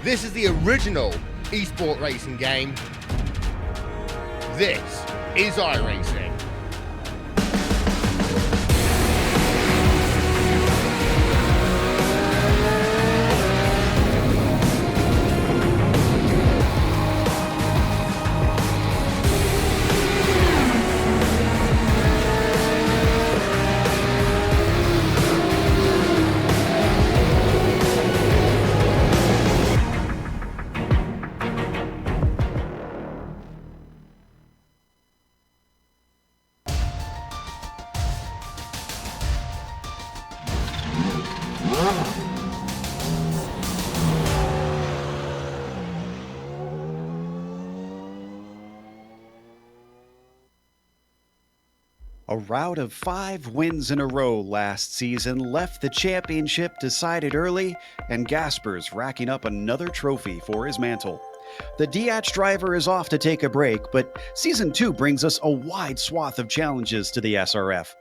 This is the original esport racing game. This is iRacing. A rout of 5 wins in a row last season left the championship decided early, and Gasper's racking up another trophy for his mantle. The DH driver is off to take a break, but Season 2 brings us a wide swath of challenges to the SRF.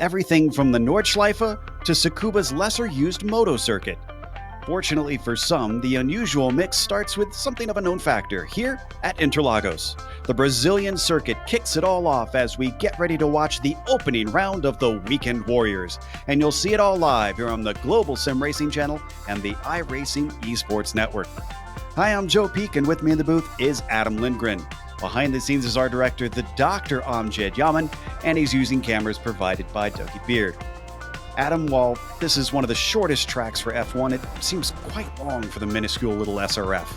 Everything from the Nordschleife to Tsukuba's lesser-used moto circuit. Fortunately for some, the unusual mix starts with something of a known factor here at Interlagos. The Brazilian circuit kicks it all off as we get ready to watch the opening round of the Weekend Warriors. And you'll see it all live here on the Global SimRacing Channel and the iRacing Esports Network. Hi, I'm Joe Peak, and with me in the booth is Adam Lindgren. Behind the scenes is our director, the Dr. Amjad Yaman, and he's using cameras provided by Dougie Beard. Adam, while this is one of the shortest tracks for F1, it seems quite long for the minuscule little SRF.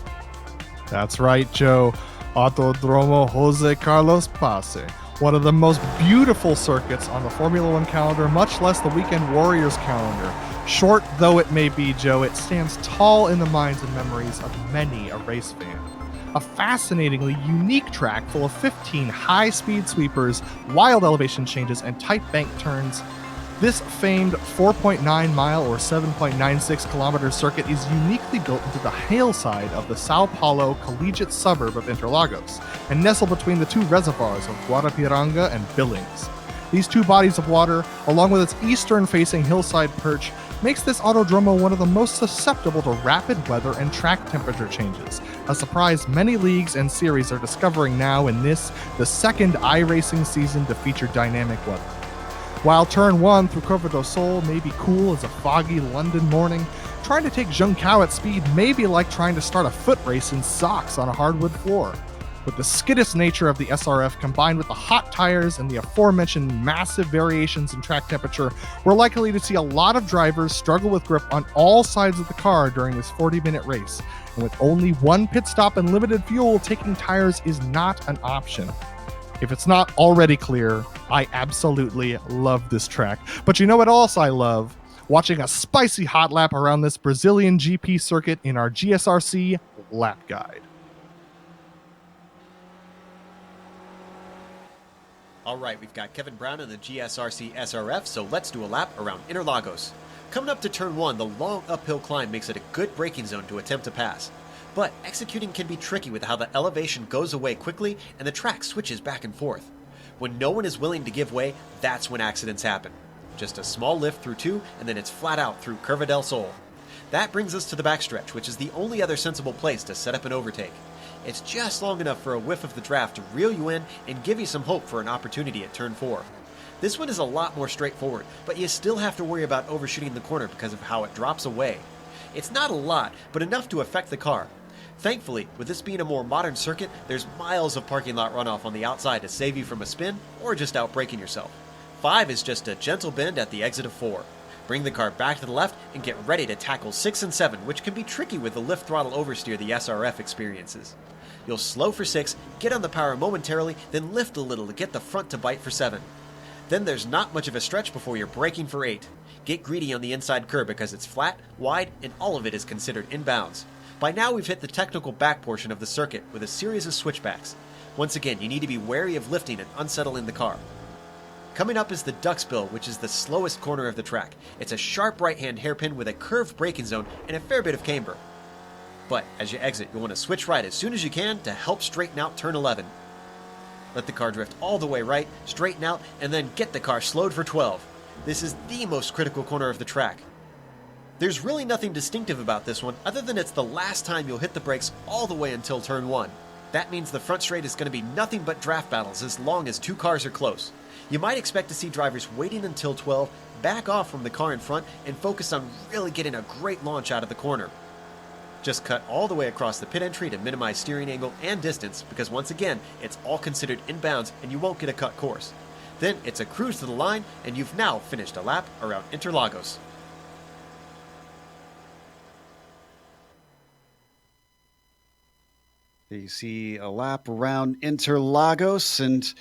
That's right, Joe. Autodromo Jose Carlos Pace, one of the most beautiful circuits on the Formula One calendar, much less the Weekend Warriors calendar. Short though it may be, Joe, it stands tall in the minds and memories of many a race fan. A fascinatingly unique track full of 15 high-speed sweepers, wild elevation changes, and tight bank turns. This famed 4.9-mile or 7.96-kilometer circuit is uniquely built into the hillside of the Sao Paulo collegiate suburb of Interlagos and nestled between the two reservoirs of Guarapiranga and Billings. These two bodies of water, along with its eastern-facing hillside perch, makes this autodromo one of the most susceptible to rapid weather and track temperature changes, a surprise many leagues and series are discovering now in this, the second iRacing season to feature dynamic weather. While Turn 1 through Curva do Sol may be cool as a foggy London morning, trying to take Junção at speed may be like trying to start a foot race in socks on a hardwood floor. With the skittish nature of the SRF combined with the hot tires and the aforementioned massive variations in track temperature, we're likely to see a lot of drivers struggle with grip on all sides of the car during this 40-minute race. And with only one pit stop and limited fuel, taking tires is not an option. If it's not already clear, I absolutely love this track. But you know what else I love? Watching a spicy hot lap around this Brazilian GP circuit in our GSRC lap guide. All right, we've got Kevin Brown in the GSRC SRF, so let's do a lap around Interlagos. Coming up to Turn 1, the long uphill climb makes it a good braking zone to attempt to pass. But executing can be tricky with how the elevation goes away quickly and the track switches back and forth. When no one is willing to give way, that's when accidents happen. Just a small lift through 2, and then it's flat out through Curva del Sol. That brings us to the backstretch, which is the only other sensible place to set up an overtake. It's just long enough for a whiff of the draft to reel you in and give you some hope for an opportunity at Turn 4. This one is a lot more straightforward, but you still have to worry about overshooting the corner because of how it drops away. It's not a lot, but enough to affect the car. Thankfully, with this being a more modern circuit, there's miles of parking lot runoff on the outside to save you from a spin or just outbraking yourself. 5 is just a gentle bend at the exit of 4. Bring the car back to the left and get ready to tackle 6 and 7, which can be tricky with the lift throttle oversteer the SRF experiences. You'll slow for 6, get on the power momentarily, then lift a little to get the front to bite for 7. Then there's not much of a stretch before you're braking for 8. Get greedy on the inside curb because it's flat, wide, and all of it is considered inbounds. By now we've hit the technical back portion of the circuit with a series of switchbacks. Once again, you need to be wary of lifting and unsettling the car. Coming up is the Duckspill, which is the slowest corner of the track. It's a sharp right-hand hairpin with a curved braking zone and a fair bit of camber. But as you exit, you'll want to switch right as soon as you can to help straighten out turn 11. Let the car drift all the way right, straighten out, and then get the car slowed for 12. This is the most critical corner of the track. There's really nothing distinctive about this one other than it's the last time you'll hit the brakes all the way until turn 1. That means the front straight is going to be nothing but draft battles as long as 2 cars are close. You might expect to see drivers waiting until 12, back off from the car in front, and focus on really getting a great launch out of the corner. Just cut all the way across the pit entry to minimize steering angle and distance because once again, it's all considered inbounds and you won't get a cut course. Then it's a cruise to the line and you've now finished a lap around Interlagos. You see a lap around Interlagos, and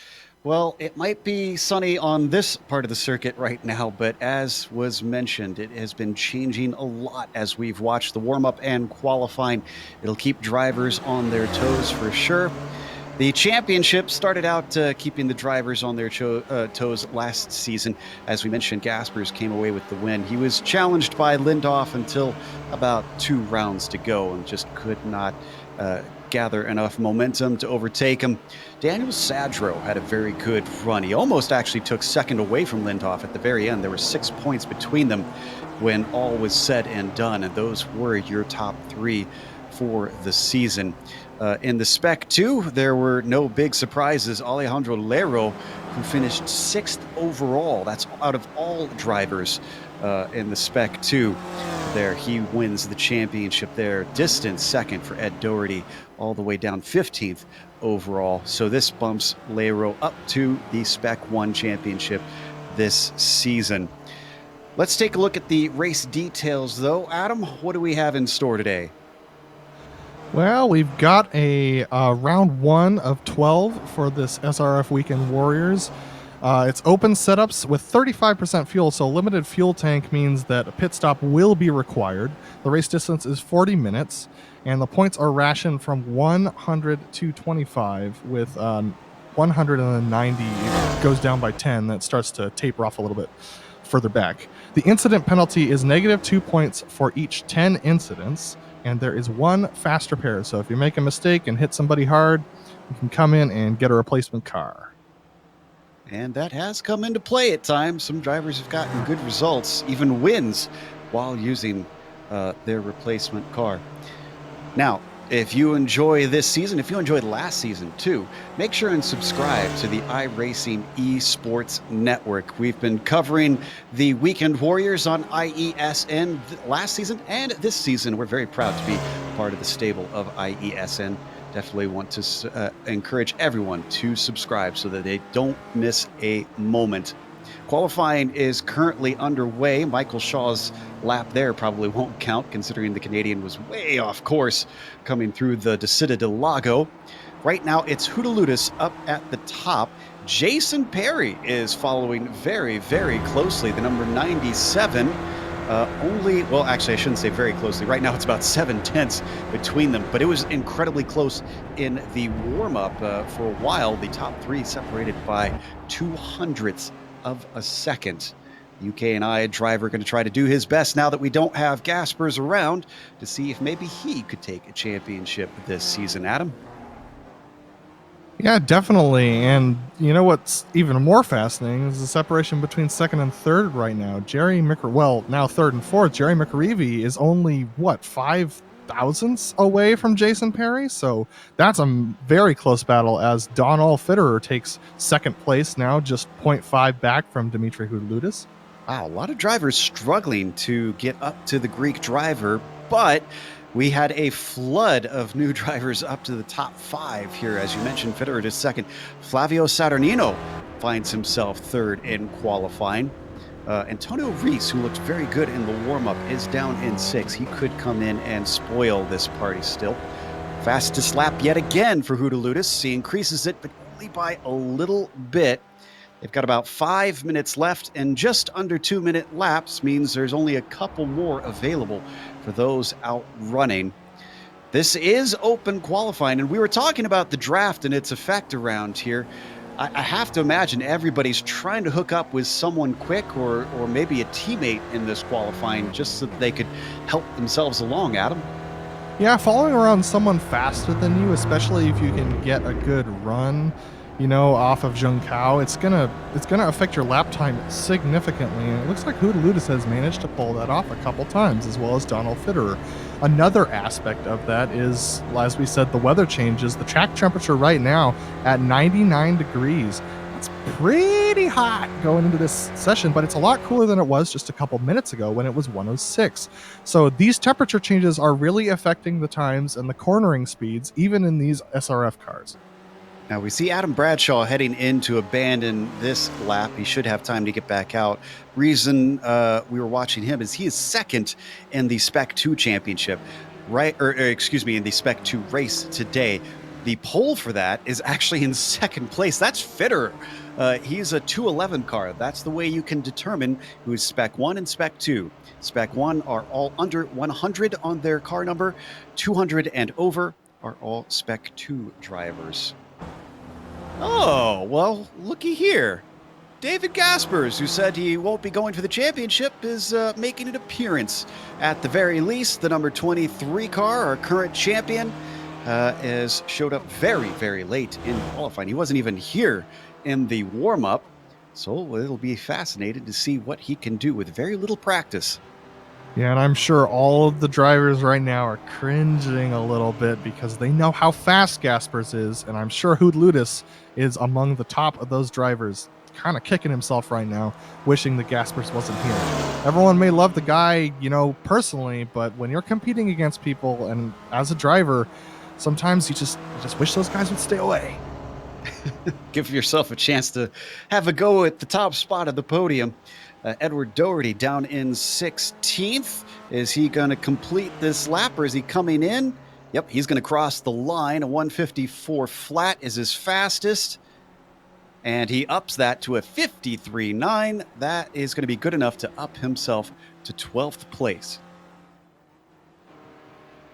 well, it might be sunny on this part of the circuit right now, but as was mentioned, it has been changing a lot as we've watched the warm-up and qualifying. It'll keep drivers on their toes for sure. The championship started out keeping the drivers on their toes last season. As we mentioned, Gaspers came away with the win. He was challenged by Lindoff until about 2 rounds to go and just could not gather enough momentum to overtake him. Daniel Sadro had a very good run. He almost actually took second away from Lindoff at the very end. There were 6 points between them when all was said and done, and those were your top 3 for the season. In the Spec 2, there were no big surprises. Alejandro Lero, who finished 6th overall, that's out of all drivers in the Spec 2 there. He wins the championship there. Distance second for Ed Doherty, all the way down 15th overall. So this bumps Lero up to the Spec 1 championship this season. Let's take a look at the race details, though. Adam, what do we have in store today? Well, we've got a round 1 of 12 for this SRF Weekend Warriors. It's open setups with 35% fuel, so limited fuel tank means that a pit stop will be required. The race distance is 40 minutes, and the points are rationed from 100 to 25, with 190 it goes down by 10. That starts to taper off a little bit further back. The incident penalty is -2 points for each 10 incidents, and there is 1 fast repair. So if you make a mistake and hit somebody hard, you can come in and get a replacement car. And that has come into play at times. Some drivers have gotten good results, even wins, while using their replacement car. Now, if you enjoy this season, if you enjoyed last season too, make sure and subscribe to the iRacing Esports Network. We've been covering the Weekend Warriors on IESN last season and this season. We're very proud to be part of the stable of IESN. Definitely want to encourage everyone to subscribe so that they don't miss a moment. Qualifying is currently underway. Michael Shaw's lap there probably won't count, considering the Canadian was way off course coming through the Descida del Lago. Right now, it's Hootaludis up at the top. Jason Perry is following very, very closely. The number 97. Well, actually, I shouldn't say very closely. Right now, it's about 7 tenths between them, but it was incredibly close in the warm-up for a while. The top 3 separated by 200ths of a second. UK and I driver going to try to do his best now that we don't have Gaspers around to see if maybe he could take a championship this season. Adam? Yeah, definitely. And you know what's even more fascinating is the separation between 2nd and 3rd right now. Now 3rd and 4th, Jerry McReevy is only, 5 thousandths away from Jason Perry? So that's a very close battle as Donald Fitterer takes 2nd place now, just 0.5 back from Dimitri Hootaludis. Wow, a lot of drivers struggling to get up to the Greek driver, but we had a flood of new drivers up to the top 5 here. As you mentioned, Fitterer is 2nd. Flavio Saturnino finds himself 3rd in qualifying. Antonio Reese, who looked very good in the warm-up, is down in 6th. He could come in and spoil this party still. Fastest lap yet again for Hootaludis. He increases it, but only by a little bit. They've got about 5 minutes left, and just under 2-minute laps means there's only a couple more available for those out running. This is open qualifying, and we were talking about the draft and its effect around here. I have to imagine everybody's trying to hook up with someone quick or maybe a teammate in this qualifying just so that they could help themselves along, Adam. Yeah, following around someone faster than you, especially if you can get a good run, off of Zhengkao, it's gonna affect your lap time significantly. And it looks like Hootaludis has managed to pull that off a couple times, as well as Donald Fitterer. Another aspect of that is, as we said, the weather changes. The track temperature right now at 99 degrees. That's pretty hot going into this session, but it's a lot cooler than it was just a couple minutes ago when it was 106. So these temperature changes are really affecting the times and the cornering speeds, even in these SRF cars. Now we see Adam Bradshaw heading in to abandon this lap. He should have time to get back out. Reason we were watching him is he is second in the Spec 2 championship, right? Or excuse me, in the Spec 2 race today. The pole for that is actually in second place. That's Fitterer. He's a 211 car. That's the way you can determine who's Spec 1 and Spec 2. Spec 1 are all under 100 on their car number. 200 and over are all Spec 2 drivers. Oh, well, looky here. David Gaspers, who said he won't be going for the championship, is making an appearance. At the very least, the number 23 car, our current champion, has showed up very, very late in qualifying. He wasn't even here in the warm-up, so it'll be fascinating to see what he can do with very little practice. Yeah, and I'm sure all of the drivers right now are cringing a little bit because they know how fast Gaspers is, and I'm sure Hootaludis is among the top of those drivers, kind of kicking himself right now, wishing that Gaspers wasn't here. Everyone may love the guy, personally, but when you're competing against people and as a driver, sometimes you just wish those guys would stay away. Give yourself a chance to have a go at the top spot of the podium. Edward Doherty down in 16th. Is he going to complete this lap, or is he coming in? Yep, he's going to cross the line. A 154 flat is his fastest. And he ups that to a 53.9. That is going to be good enough to up himself to 12th place.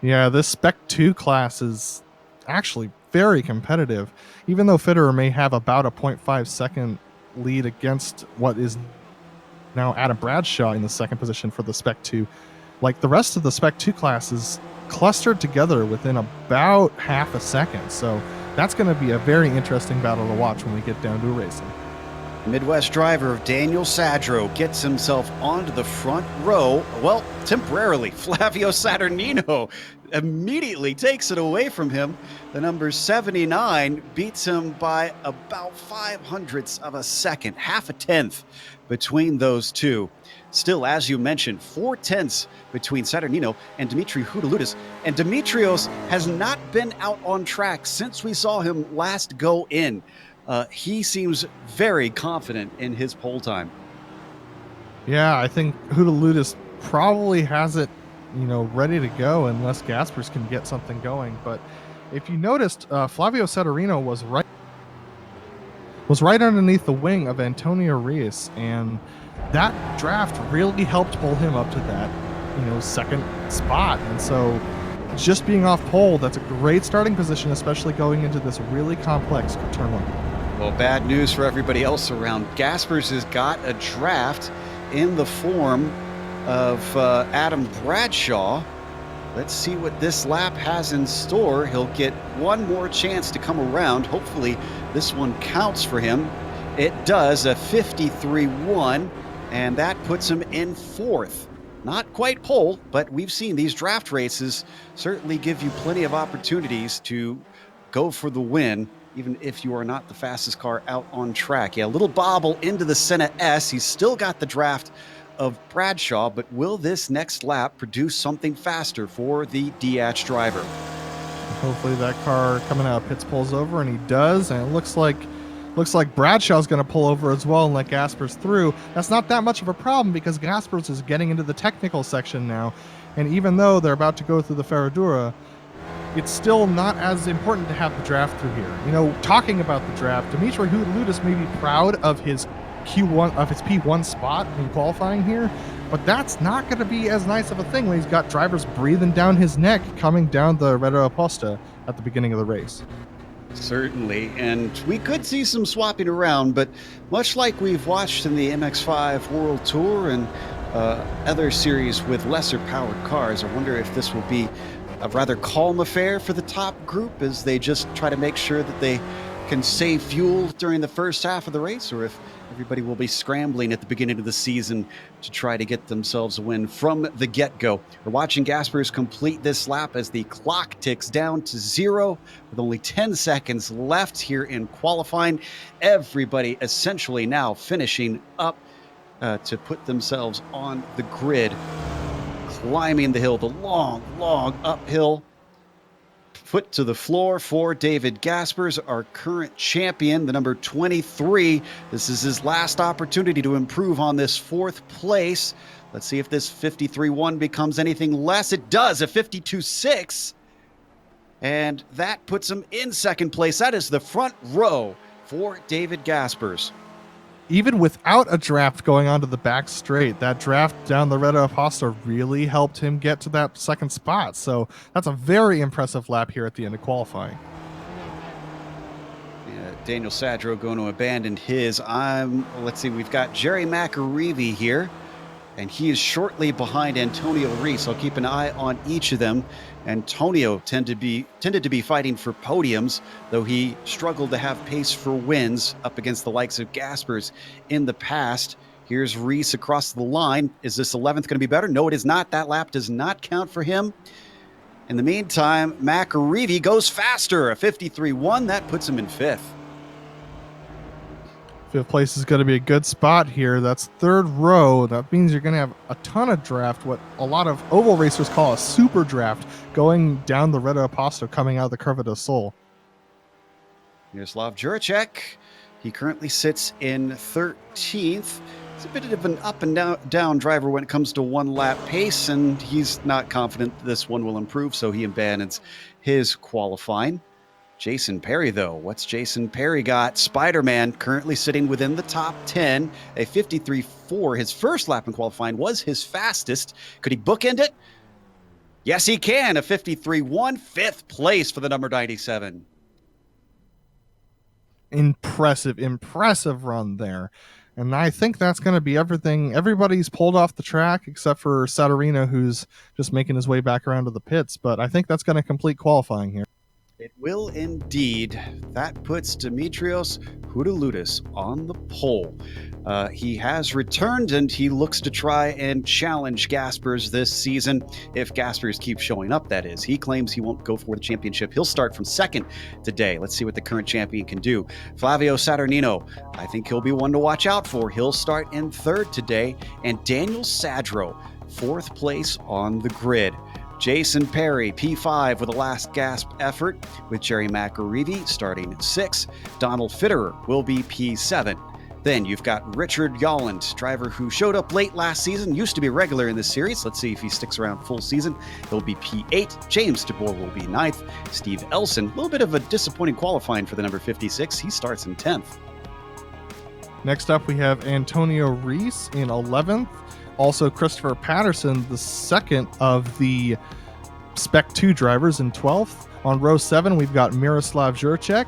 Yeah, this Spec 2 class is actually very competitive. Even though Fitterer may have about a 0.5 second lead against what is now Adam Bradshaw in the second position for the Spec 2, like the rest of the Spec 2 class is clustered together within about half a second. So that's going to be a very interesting battle to watch when we get down to racing. Midwest driver Daniel Sadro gets himself onto the front row. Well, temporarily, Flavio Saturnino immediately takes it away from him. The number 79 beats him by about 0.05 of a second, half a tenth between those two. Still, as you mentioned, 0.4 between Saturnino and Dimitri Hootaludis. And Dimitrios has not been out on track since we saw him last go in. He seems very confident in his pole time. Yeah, I think Hootaludis probably has it, ready to go unless Gaspers can get something going. But if you noticed, Flavio Saturnino was right underneath the wing of Antonio Reyes, and that draft really helped pull him up to that, second spot. And so just being off pole, that's a great starting position, especially going into this really complex turn one. Well, bad news for everybody else around. Gaspers has got a draft in the form of Adam Bradshaw. Let's see what this lap has in store. He'll get one more chance to come around. Hopefully this one counts for him. It does, a 53.1, and that puts him in fourth. Not quite pole, but we've seen these draft races certainly give you plenty of opportunities to go for the win, even if you are not the fastest car out on track. Yeah, a little bobble into the Senna S. He's still got the draft of Bradshaw, but will this next lap produce something faster for the DH driver? Hopefully that car coming out of pits pulls over, and he does, and it looks like Bradshaw's going to pull over as well and let Gaspers through. That's not that much of a problem because Gaspers is getting into the technical section now, and even though they're about to go through the Ferradura, it's still not as important to have the draft through here. Talking about the draft, Dimitri Hootaludis may be proud of his P1 spot in qualifying here, but that's not going to be as nice of a thing when he's got drivers breathing down his neck coming down the Reta Oposta at the beginning of the race. Certainly, and we could see some swapping around, but much like we've watched in the MX-5 World Tour and other series with lesser powered cars, I wonder if this will be a rather calm affair for the top group as they just try to make sure that they can save fuel during the first half of the race, or if everybody will be scrambling at the beginning of the season to try to get themselves a win from the get-go. We're watching Gaspers complete this lap as the clock ticks down to 0 with only 10 seconds left here in qualifying. Everybody essentially now finishing up to put themselves on the grid, climbing the hill, the long, long uphill. Foot to the floor for David Gaspers, our current champion, the number 23. This is his last opportunity to improve on this 4th place. Let's see if this 53-1 becomes anything less. It does, a 52-6. And that puts him in 2nd place. That is the front row for David Gaspers. Even without a draft going onto the back straight, that draft down the Red Aposta really helped him get to that 2nd spot. So that's a very impressive lap here at the end of qualifying. Yeah, Daniel Sadro going to abandon his. Let's see, we've got Jerry McAreevy here, and he is shortly behind Antonio Reese. I'll keep an eye on each of them. Antonio tended to be fighting for podiums, though he struggled to have pace for wins up against the likes of Gaspers in the past. Here's Reese across the line. Is this 11th going to be better? No, it is not. That lap does not count for him. In the meantime, McAreevy goes faster, a 53-1. That puts him in 5th. 5th place is going to be a good spot here. That's 3rd row. That means you're going to have a ton of draft, what a lot of oval racers call a super draft, going down the Red Aposta, coming out of the Curva del Sol. Miroslav Juracek, he currently sits in 13th. He's a bit of an up and down driver when it comes to one lap pace, and he's not confident this one will improve, so he abandons his qualifying. Jason Perry, though. What's Jason Perry got? Spider-Man currently sitting within the top 10. A 53.4. His first lap in qualifying was his fastest. Could he bookend it? Yes, he can. A 53.1. 5th place for the number 97. Impressive run there. And I think that's going to be everything. Everybody's pulled off the track except for Saturino, who's just making his way back around to the pits. But I think that's going to complete qualifying here. It will indeed. That puts Dimitrios Houdaloudis on the pole. He has returned, and he looks to try and challenge Gaspers this season. If Gaspers keeps showing up, that is. He claims he won't go for the championship. He'll start from 2nd today. Let's see what the current champion can do. Flavio Saturnino, I think he'll be one to watch out for. He'll start in 3rd today. And Daniel Sadro, 4th place on the grid. Jason Perry, P5 with a last gasp effort, with Jerry McAreevy starting 6th. Donald Fitterer will be P7. Then you've got Richard Yolland, driver who showed up late last season, used to be regular in this series. Let's see if he sticks around full season. He'll be P8. James DeBoer will be 9th. Steve Elson, a little bit of a disappointing qualifying for the number 56. He starts in 10th. Next up, we have Antonio Reese in 11th. Also, Christopher Patterson, the second of the Spec 2 drivers, in 12th. On row 7, we've got Miroslav Juracek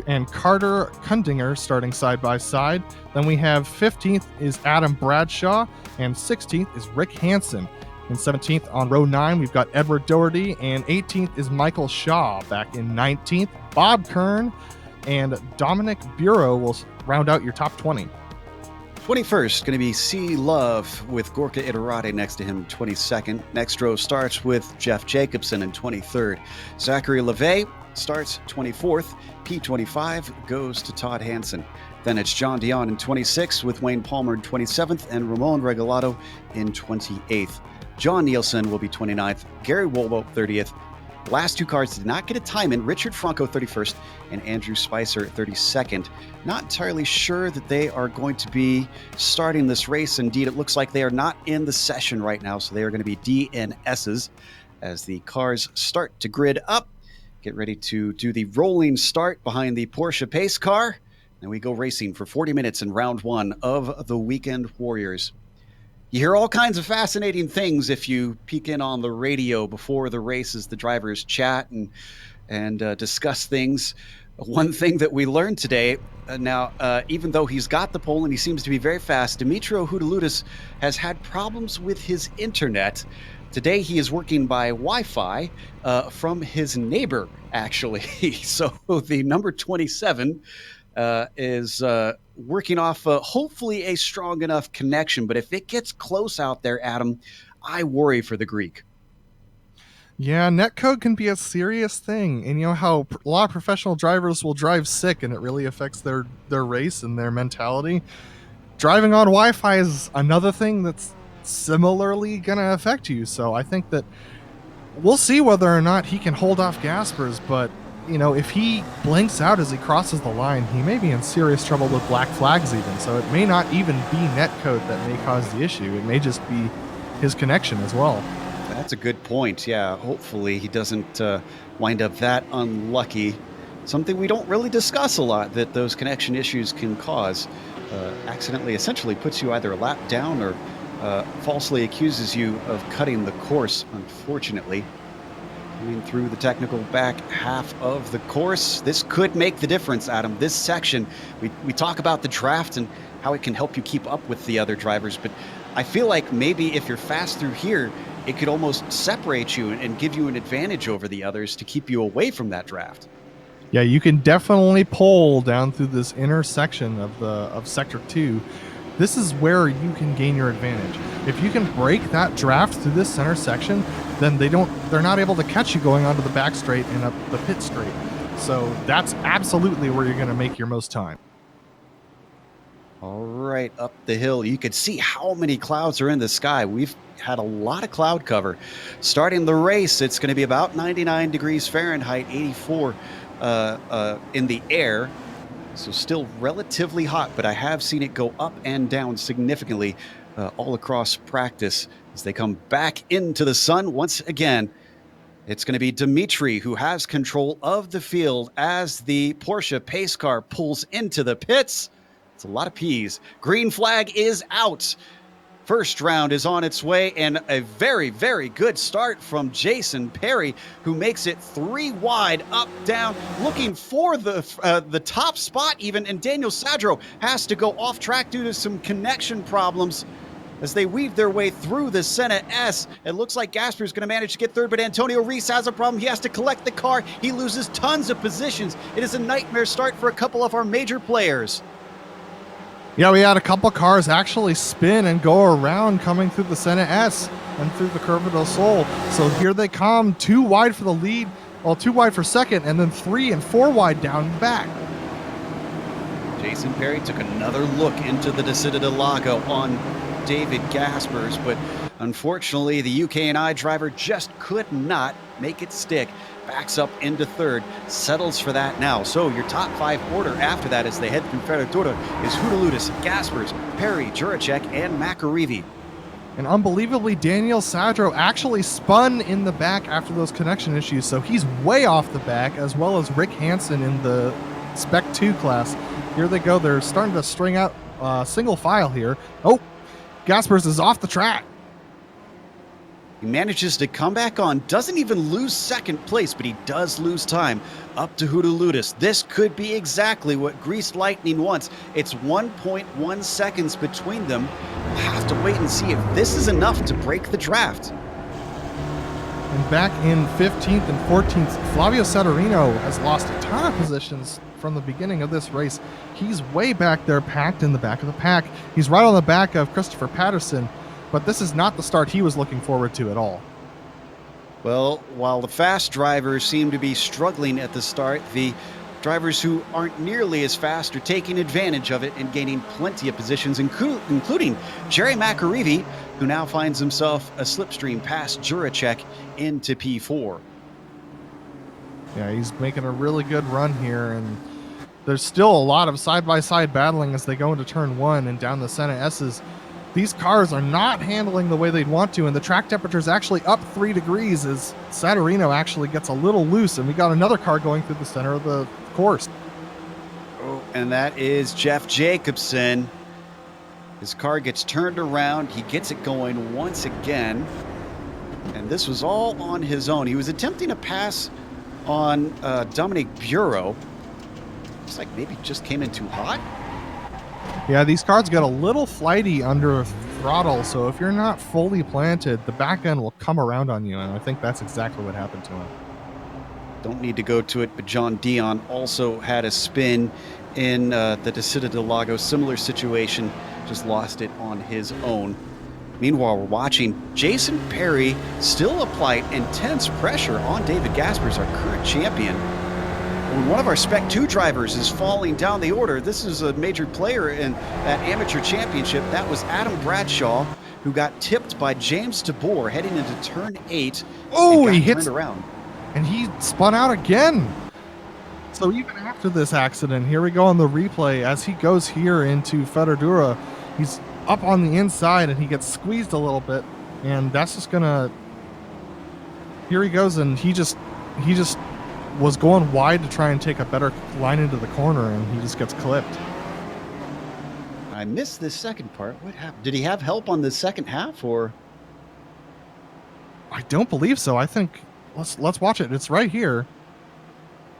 and Carter Kundinger starting side by side. Then we have 15th is Adam Bradshaw, and 16th is Rick Hansen. In 17th, on row 9, we've got Edward Doherty, and 18th is Michael Shaw. Back in 19th, Bob Kern and Dominic Bureau will round out your top 20. 21st, going to be C. Love with Gorka Iturrate next to him, 22nd. Next row starts with Jeff Jacobson in 23rd. Zachary LeVay starts 24th. P25 goes to Todd Hansen. Then it's John Dion in 26th with Wayne Palmer in 27th and Ramon Regalado in 28th. John Nielsen will be 29th. Gary Wolbo, 30th. Last 2 cars did not get a time in. Richard Franco, 31st, and Andrew Spicer, 32nd. Not entirely sure that they are going to be starting this race. Indeed, it looks like they are not in the session right now, so they are going to be DNSs as the cars start to grid up. Get ready to do the rolling start behind the Porsche pace car. And we go racing for 40 minutes in round 1 of the Weekend Warriors. You hear all kinds of fascinating things if you peek in on the radio before the races. The drivers chat and discuss things. One thing that we learned today, even though he's got the pole and he seems to be very fast, Dimitrios Houdaloudis has had problems with his internet. Today, he is working by Wi-Fi from his neighbor, actually. So the number 27 is working off hopefully a strong enough connection. But if it gets close out there, Adam, I worry for the Greek. Yeah, netcode can be a serious thing. And you know how a lot of professional drivers will drive sick and it really affects their race and their mentality. Driving on Wi-Fi is another thing that's similarly going to affect you. So I think that we'll see whether or not he can hold off Gaspers. But, you know, if he blinks out as he crosses the line, he may be in serious trouble with black flags even. So it may not even be netcode that may cause the issue. It may just be his connection as well. That's a good point. Yeah, hopefully he doesn't wind up that unlucky. Something we don't really discuss a lot, that those connection issues can cause. Accidentally essentially puts you either a lap down or falsely accuses you of cutting the course, unfortunately. Coming through the technical back half of the course, this could make the difference, Adam. This section, we talk about the draft and how it can help you keep up with the other drivers, but I feel like maybe if you're fast through here, it could almost separate you and give you an advantage over the others to keep you away from that draft. Yeah, you can definitely pull down through this inner section of Sector 2. This is where you can gain your advantage. If you can break that draft through this center section, then they're not able to catch you going onto the back straight and up the pit straight. So that's absolutely where you're going to make your most time. All right, up the hill, you can see how many clouds are in the sky. We've had a lot of cloud cover. Starting the race, it's going to be about 99 degrees Fahrenheit, 84 in the air. So still relatively hot, but I have seen it go up and down significantly all across practice as they come back into the sun once again. It's going to be Dimitri who has control of the field as the Porsche pace car pulls into the pits. It's a lot of P's. Green flag is out. First round is on its way, and a very, very good start from Jason Perry, who makes it 3 wide, up, down, looking for the top spot even, and Daniel Sadro has to go off track due to some connection problems. As they weave their way through the Senna S, it looks like Gasper's going to manage to get third, but Antonio Reese has a problem. He has to collect the car. He loses tons of positions. It is a nightmare start for a couple of our major players. Yeah, we had a couple cars actually spin and go around coming through the Senna S and through the Curva del Sol. So here they come, 2 wide for the lead, well, 2 wide for second, and then 3 and 4 wide down the back. Jason Perry took another look into the Descida del Lago on David Gaspers, but unfortunately the UKNI driver just could not make it stick. Backs up into third, settles for that now. So your top 5 order after that as they head through Ferratura is Hudaludis, Gaspers, Perry, Juracek, and Makarivi. And unbelievably, Daniel Sadro actually spun in the back after those connection issues, so he's way off the back, as well as Rick Hansen in the Spec 2 class. Here they go. They're starting to string out single file here. Oh, Gaspers is off the track. He manages to come back on, doesn't even lose second place, but he does lose time up to Hudaludis. This could be exactly what Greased Lightning wants. It's 1.1 seconds between them. We'll have to wait and see if this is enough to break the draft. And back in 15th and 14th, Flavio Setterino has lost a ton of positions from the beginning of this race. He's way back there, packed in the back of the pack. He's right on the back of Christopher Patterson, but this is not the start he was looking forward to at all. Well, while the fast drivers seem to be struggling at the start, the drivers who aren't nearly as fast are taking advantage of it and gaining plenty of positions, including Jerry Makarivi, who now finds himself a slipstream past Juracek into P4. Yeah, he's making a really good run here, and there's still a lot of side-by-side battling as they go into turn 1 and down the Senna S's. These cars are not handling the way they'd want to, and the track temperature is actually up 3 degrees as Saturnino actually gets a little loose, and we got another car going through the center of the course. Oh, and that is Jeff Jacobson. His car gets turned around. He gets it going once again, and this was all on his own. He was attempting a pass on Dominic Bureau. Looks like maybe just came in too hot. Yeah, these cars got a little flighty under throttle, so if you're not fully planted, the back end will come around on you, and I think that's exactly what happened to him. Don't need to go to it, but John Dion also had a spin in the Descida de Lagos. Similar situation, just lost it on his own. Meanwhile, we're watching Jason Perry still apply intense pressure on David Gaspers, our current champion. When one of our Spec 2 drivers is falling down the order, this is a major player in that amateur championship. That was Adam Bradshaw, who got tipped by James DeBoer heading into turn 8. Oh, he hits turned around. And he spun out again. So even after this accident, here we go on the replay. As he goes here into Ferradura, he's up on the inside and he gets squeezed a little bit. And that's just gonna... Here he goes, and he just was going wide to try and take a better line into the corner, and he just gets clipped. I missed this second part. What happened? Did he have help on the second half, or? I don't believe so. I think... Let's watch it. It's right here.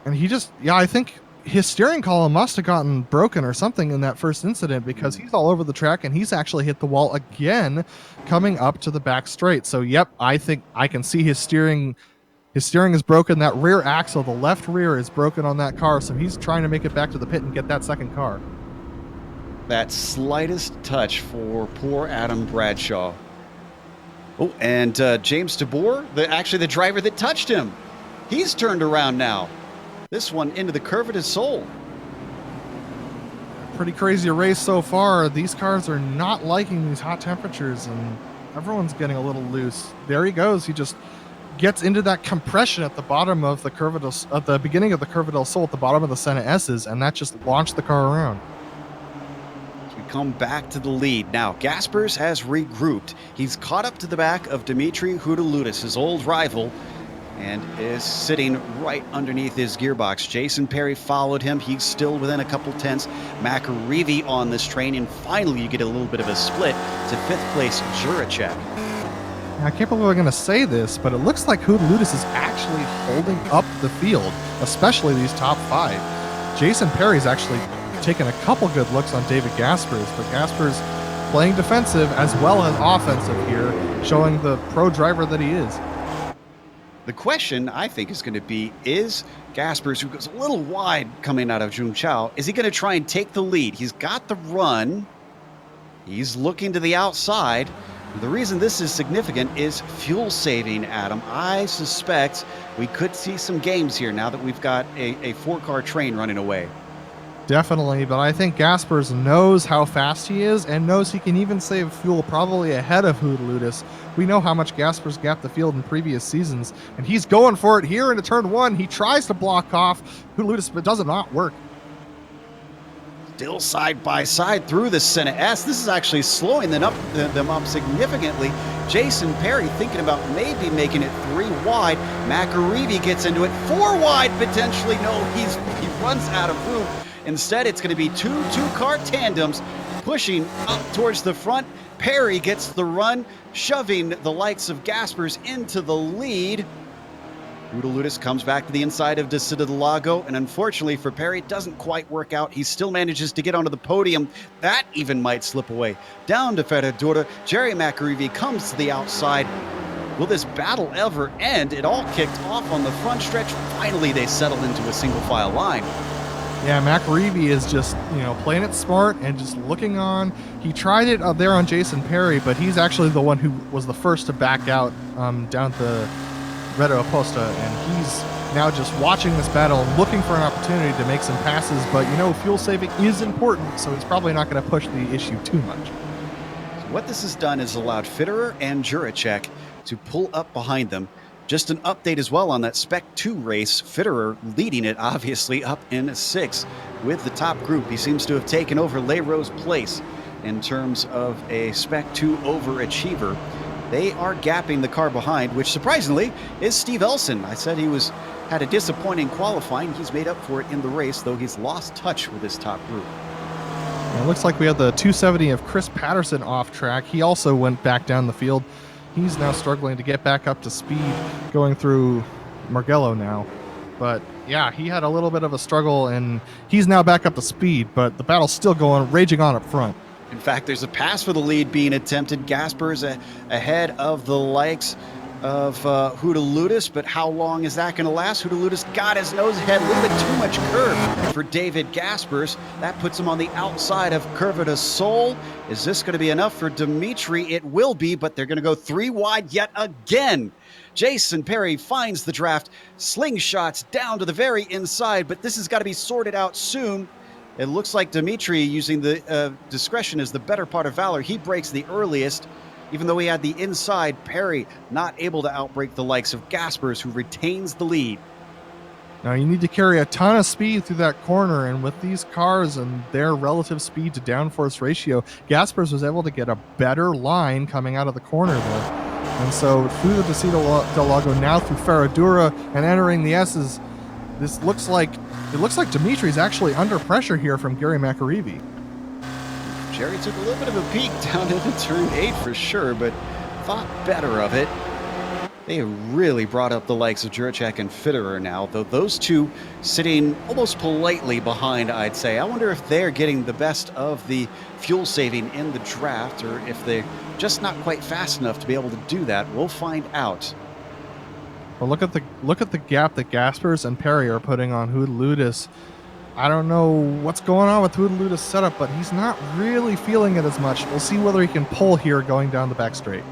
And he just, I think his steering column must have gotten broken or something in that first incident, because he's all over the track and he's actually hit the wall again coming up to the back straight. So, yep, I think I can see his steering is broken. That rear axle, the left rear, is broken on that car. So he's trying to make it back to the pit and get that second car. That slightest touch for poor Adam Bradshaw. Oh, and James DeBoer, actually the driver that touched him, he's turned around now. This one into the curve at his soul. Pretty crazy race so far. These cars are not liking these hot temperatures, and everyone's getting a little loose. There he goes. He just gets into that compression at the bottom of the curve at the beginning of the Curva del Sol, at the bottom of the Senna S's, and that just launched the car around. Come back to the lead. Now, Gaspers has regrouped. He's caught up to the back of Dimitri Houdaloutis, his old rival, and is sitting right underneath his gearbox. Jason Perry followed him. He's still within a couple tenths. McAreevy on this train, and finally you get a little bit of a split to fifth place Juracek. I can't believe I'm going to say this, but it looks like Houdaloutis is actually holding up the field, especially these top 5. Jason Perry's actually taken a couple good looks on David Gaspers, but Gaspers playing defensive as well as offensive here, showing the pro driver that he is. The question, I think, is going to be, is Gaspers, who goes a little wide coming out of Junchao, is he going to try and take the lead? He's got the run. He's looking to the outside. The reason this is significant is fuel saving, Adam. I suspect we could see some games here now that we've got a 4-car train running away. Definitely, but I think Gaspers knows how fast he is and knows he can even save fuel probably ahead of Houdaloutis. We know how much Gaspers gapped the field in previous seasons, and he's going for it here into turn 1. He tries to block off Houdaloutis, but it does not work. Still side by side through the Senna S. This is actually slowing them up significantly. Jason Perry thinking about maybe making it 3 wide. McAreevy gets into it 4 wide potentially. No, he runs out of room. Instead, it's going to be 2 two-car tandems pushing up towards the front. Perry gets the run, shoving the likes of Gaspers into the lead. Houdaloutis comes back to the inside of Descida del Lago, and unfortunately for Perry, it doesn't quite work out. He still manages to get onto the podium. That even might slip away. Down to Ferradura, Jerry McAreevy comes to the outside. Will this battle ever end? It all kicked off on the front stretch. Finally, they settled into a single-file line. Yeah, McAreevy is just, playing it smart and just looking on. He tried it there on Jason Perry, but he's actually the one who was the first to back out down the Reto Oposta, and he's now just watching this battle and looking for an opportunity to make some passes, but fuel saving is important, so he's probably not going to push the issue too much. So what this has done is allowed Fitterer and Juracek to pull up behind them. Just an update as well on that Spec 2 race. Fitterer leading it, obviously, up in 6th with the top group. He seems to have taken over Leiro's place in terms of a Spec 2 overachiever. They are gapping the car behind, which surprisingly is Steve Elson. I said he had a disappointing qualifying. He's made up for it in the race, though he's lost touch with his top group. It looks like we had the 270 of Chris Patterson off track. He also went back down the field. He's now struggling to get back up to speed going through Margello now. But yeah, he had a little bit of a struggle, and he's now back up to speed, but the battle's still going, raging on up front. In fact, there's a pass for the lead being attempted. Gasper's ahead of the likes of Hootaludis, but how long is that going to last? Hootaludis got his nose ahead, a little bit too much curve for David Gaspers. That puts him on the outside of Curva de Sol. Is this going to be enough for Dimitri? It will be, but they're going to go 3 wide yet again. Jason Perry finds the draft, slingshots down to the very inside, but this has got to be sorted out soon. It looks like Dimitri, using the discretion as the better part of valor, he breaks the earliest. Even though he had the inside, Perry not able to outbreak the likes of Gaspers, who retains the lead. Now you need to carry a ton of speed through that corner, and with these cars and their relative speed to downforce ratio, Gaspers was able to get a better line coming out of the corner there. And so through the Descida del Lago, now through Ferradura and entering the S's, it looks like Dimitri's actually under pressure here from Gary McAreevy. Jerry took a little bit of a peek down into turn 8 for sure, but thought better of it. They really brought up the likes of Juracek and Fitterer now, though those two sitting almost politely behind, I'd say. I wonder if they're getting the best of the fuel saving in the draft, or if they're just not quite fast enough to be able to do that. We'll find out. Well, look at the gap that Gaspers and Perry are putting on Hootaludis. I don't know what's going on with Hootaludis' setup, but he's not really feeling it as much. We'll see whether he can pull here going down the back straight.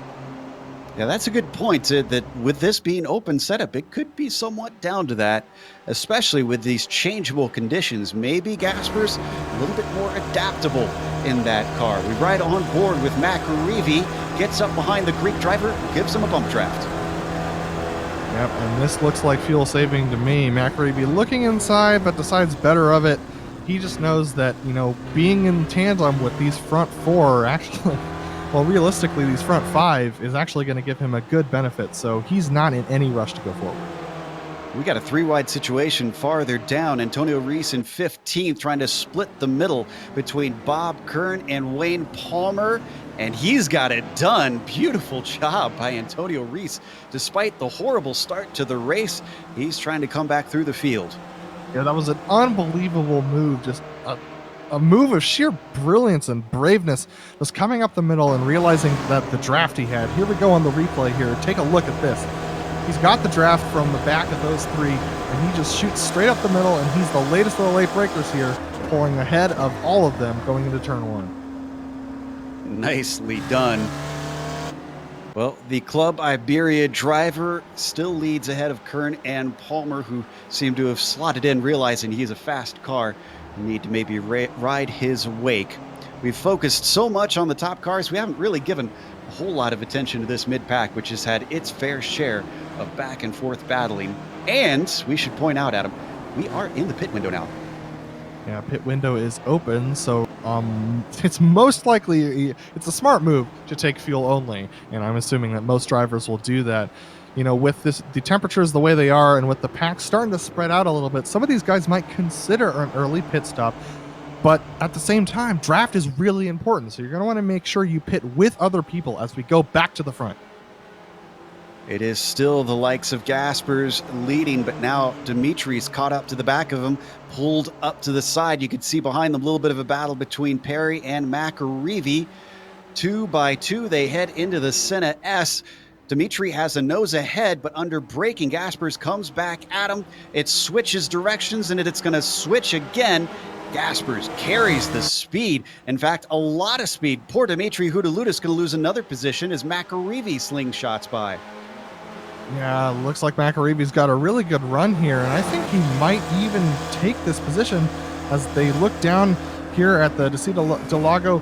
Yeah, that's a good point, that with this being open setup, it could be somewhat down to that, especially with these changeable conditions. Maybe Gasper's a little bit more adaptable in that car. We ride on board with McAreevy, gets up behind the Greek driver, gives him a bump draft. Yep, and this looks like fuel saving to me. McAreevy looking inside, but decides better of it. He just knows that, being in tandem with these front four actually... Well, realistically, these front 5 is actually going to give him a good benefit, so he's not in any rush to go forward. We got a 3-wide situation farther down. Antonio Reese in 15th, trying to split the middle between Bob Kern and Wayne Palmer, and he's got it done. Beautiful job by Antonio Reese. Despite the horrible start to the race, he's trying to come back through the field. Yeah, that was an unbelievable move, just a move of sheer brilliance and braveness, was coming up the middle and realizing that the draft he had. Here we go on the replay here. Take a look at this. He's got the draft from the back of those 3, and he just shoots straight up the middle, and he's the latest of the late breakers here, pulling ahead of all of them going into turn 1. Nicely done. Well, the Club Iberia driver still leads ahead of Kern and Palmer, who seem to have slotted in, realizing he's a fast car. Need to maybe ride his wake. We've focused so much on the top cars, we haven't really given a whole lot of attention to this mid-pack, which has had its fair share of back and forth battling. And we should point out, Adam, we are in the pit window now. Yeah, pit window is open, so it's most likely, it's a smart move to take fuel only, and I'm assuming that most drivers will do that. With the temperatures the way they are, and with the pack starting to spread out a little bit, some of these guys might consider an early pit stop. But at the same time, draft is really important, so you're going to want to make sure you pit with other people as we go back to the front. It is still the likes of Gaspers leading, but now Dimitri's caught up to the back of him, pulled up to the side. You can see behind them a little bit of a battle between Perry and McAreevy. 2 by 2, they head into the Senna S. Dimitri has a nose ahead, but under braking, Gaspers comes back at him. It switches directions, and it's going to switch again. Gaspers carries the speed. In fact, a lot of speed. Poor Dimitri Hootaludis going to lose another position as McAreevy slingshots by. Yeah, looks like McAreevy's got a really good run here, and I think he might even take this position as they look down here at the Descida del Lago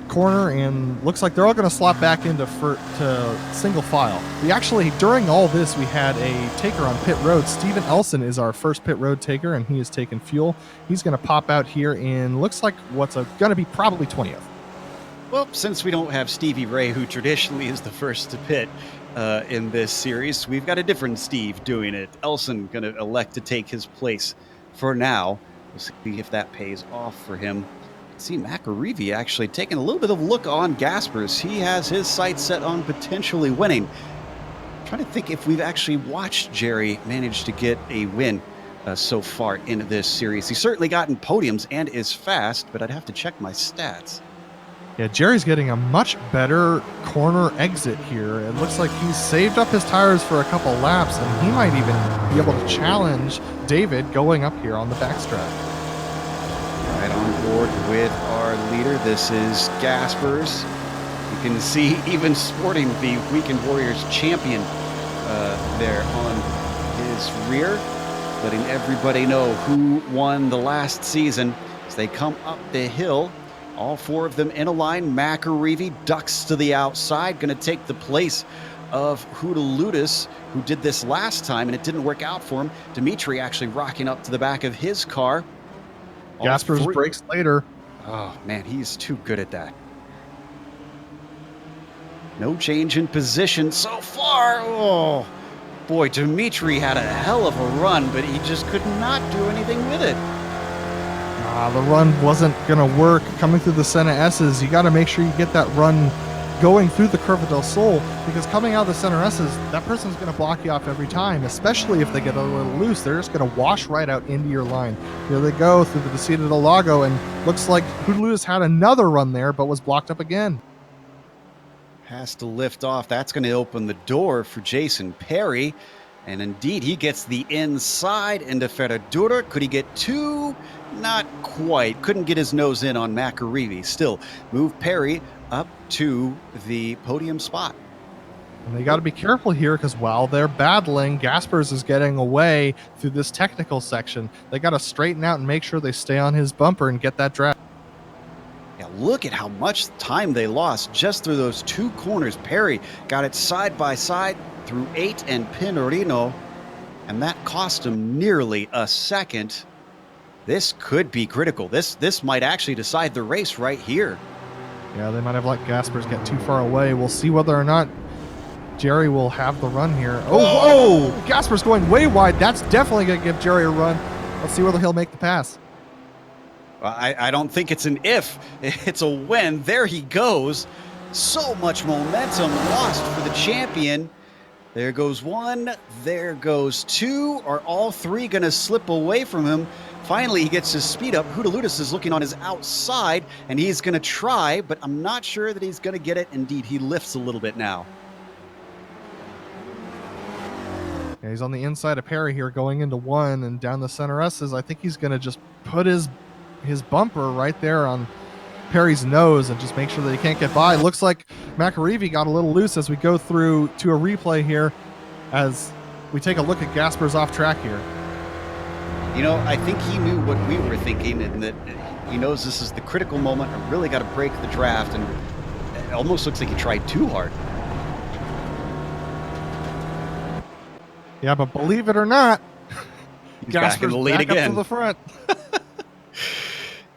corner, and looks like they're all going to slot back into to single file. We actually, during all this, we had a taker on pit road. Steven Elson is our first pit road taker, and he has taken fuel. He's going to pop out here in, looks like what's going to be probably 20th. Well, since we don't have Stevie Ray, who traditionally is the first to pit in this series, we've got a different Steve doing it. Elson going to elect to take his place for now. We'll see if that pays off for him. See McAreevy actually taking a little bit of look on Gaspers. He has his sights set on potentially winning. I'm trying to think if we've actually watched Jerry manage to get a win so far in this series. He's certainly gotten podiums and is fast, but I'd have to check my stats. Yeah, Jerry's getting a much better corner exit here. It looks like he's saved up his tires for a couple laps, and he might even be able to challenge David going up here on the backstrap. Right on board with our leader. This is Gaspers. You can see even sporting the Weekend Warriors champion there on his rear, letting everybody know who won the last season as they come up the hill. All four of them in a line. McAreevy ducks to the outside, going to take the place of Hudaludis, who did this last time, and it didn't work out for him. Dimitri actually rocking up to the back of his car. Gaspers brakes later. Oh, man, he's too good at that. No change in position so far. Oh, boy, Dimitri had a hell of a run, but he just could not do anything with it. The run wasn't going to work. Coming through the Senna S's, you got to make sure you get that run going through the Curva del Sol, because coming out of the center S's, that person's going to block you off every time, especially if they get a little loose. They're just going to wash right out into your line. Here they go through the Descida del Lago, and looks like Hudaludis had another run there, but was blocked up again. Has to lift off. That's going to open the door for Jason Perry. And indeed, he gets the inside into Ferradura. Could he get two? Not quite. Couldn't get his nose in on McAreevy. Still, move Perry up to the podium spot. And they got to be careful here, because while they're battling, Gaspers is getting away through this technical section. They got to straighten out and make sure they stay on his bumper and get that draft. Yeah, look at how much time they lost just through those two corners. Perry got it side by side through 8 and Pinorino, and that cost him nearly a second. This could be critical. This might actually decide the race right here. Yeah, they might have let Gaspers get too far away. We'll see whether or not Jerry will have the run here. Oh, Gaspers going way wide. That's definitely going to give Jerry a run. Let's see whether he'll make the pass. I don't think it's an if, it's a when. There he goes. So much momentum lost for the champion. There goes one, there goes two. Are all three going to slip away from him? Finally, he gets his speed up. Hudaludis is looking on his outside, and he's going to try, but I'm not sure that he's going to get it. Indeed, he lifts a little bit now. Yeah, he's on the inside of Perry here going into one and down the center S's. I think he's going to just put his bumper right there on Perry's nose and just make sure that he can't get by. Looks like McAreevy got a little loose as we go through to a replay here as we take a look at Gaspers off track here. You know, I think he knew what we were thinking, and that he knows this is the critical moment. I really got to break the draft, and it almost looks like he tried too hard. Yeah, but believe it or not, He's back in the lead back again. up to the front.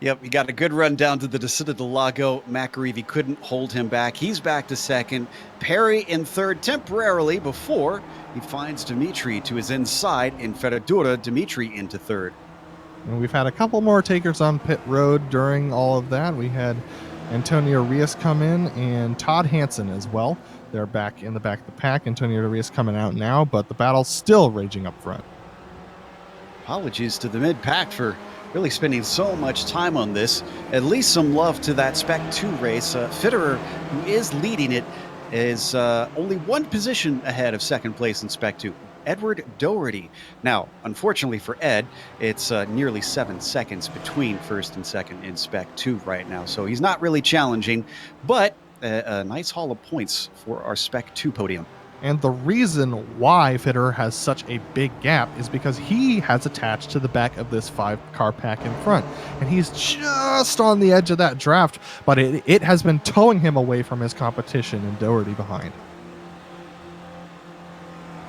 Yep, he got a good run down to the Descida del Lago. McAreevy couldn't hold him back. He's back to second. Perry in third temporarily before he finds Dimitri to his inside. In Ferradura, Dimitri into third. And we've had a couple more takers on pit road during all of that. We had Antonio Rios come in and Todd Hansen as well. They're back in the back of the pack. Antonio Rios coming out now, but the battle's still raging up front. Apologies to the mid-pack for really spending so much time on this. At least some love to that Spec 2 race. Fitterer, who is leading it, is only one position ahead of second place in Spec 2. Edward Doherty. Now, unfortunately for Ed, it's nearly 7 seconds between first and second in Spec 2 right now, so he's not really challenging, but a nice haul of points for our Spec 2 podium. And the reason why Fitterer has such a big gap is because he has attached to the back of this 5-car pack in front. And he's just on the edge of that draft, but it has been towing him away from his competition and Doherty behind.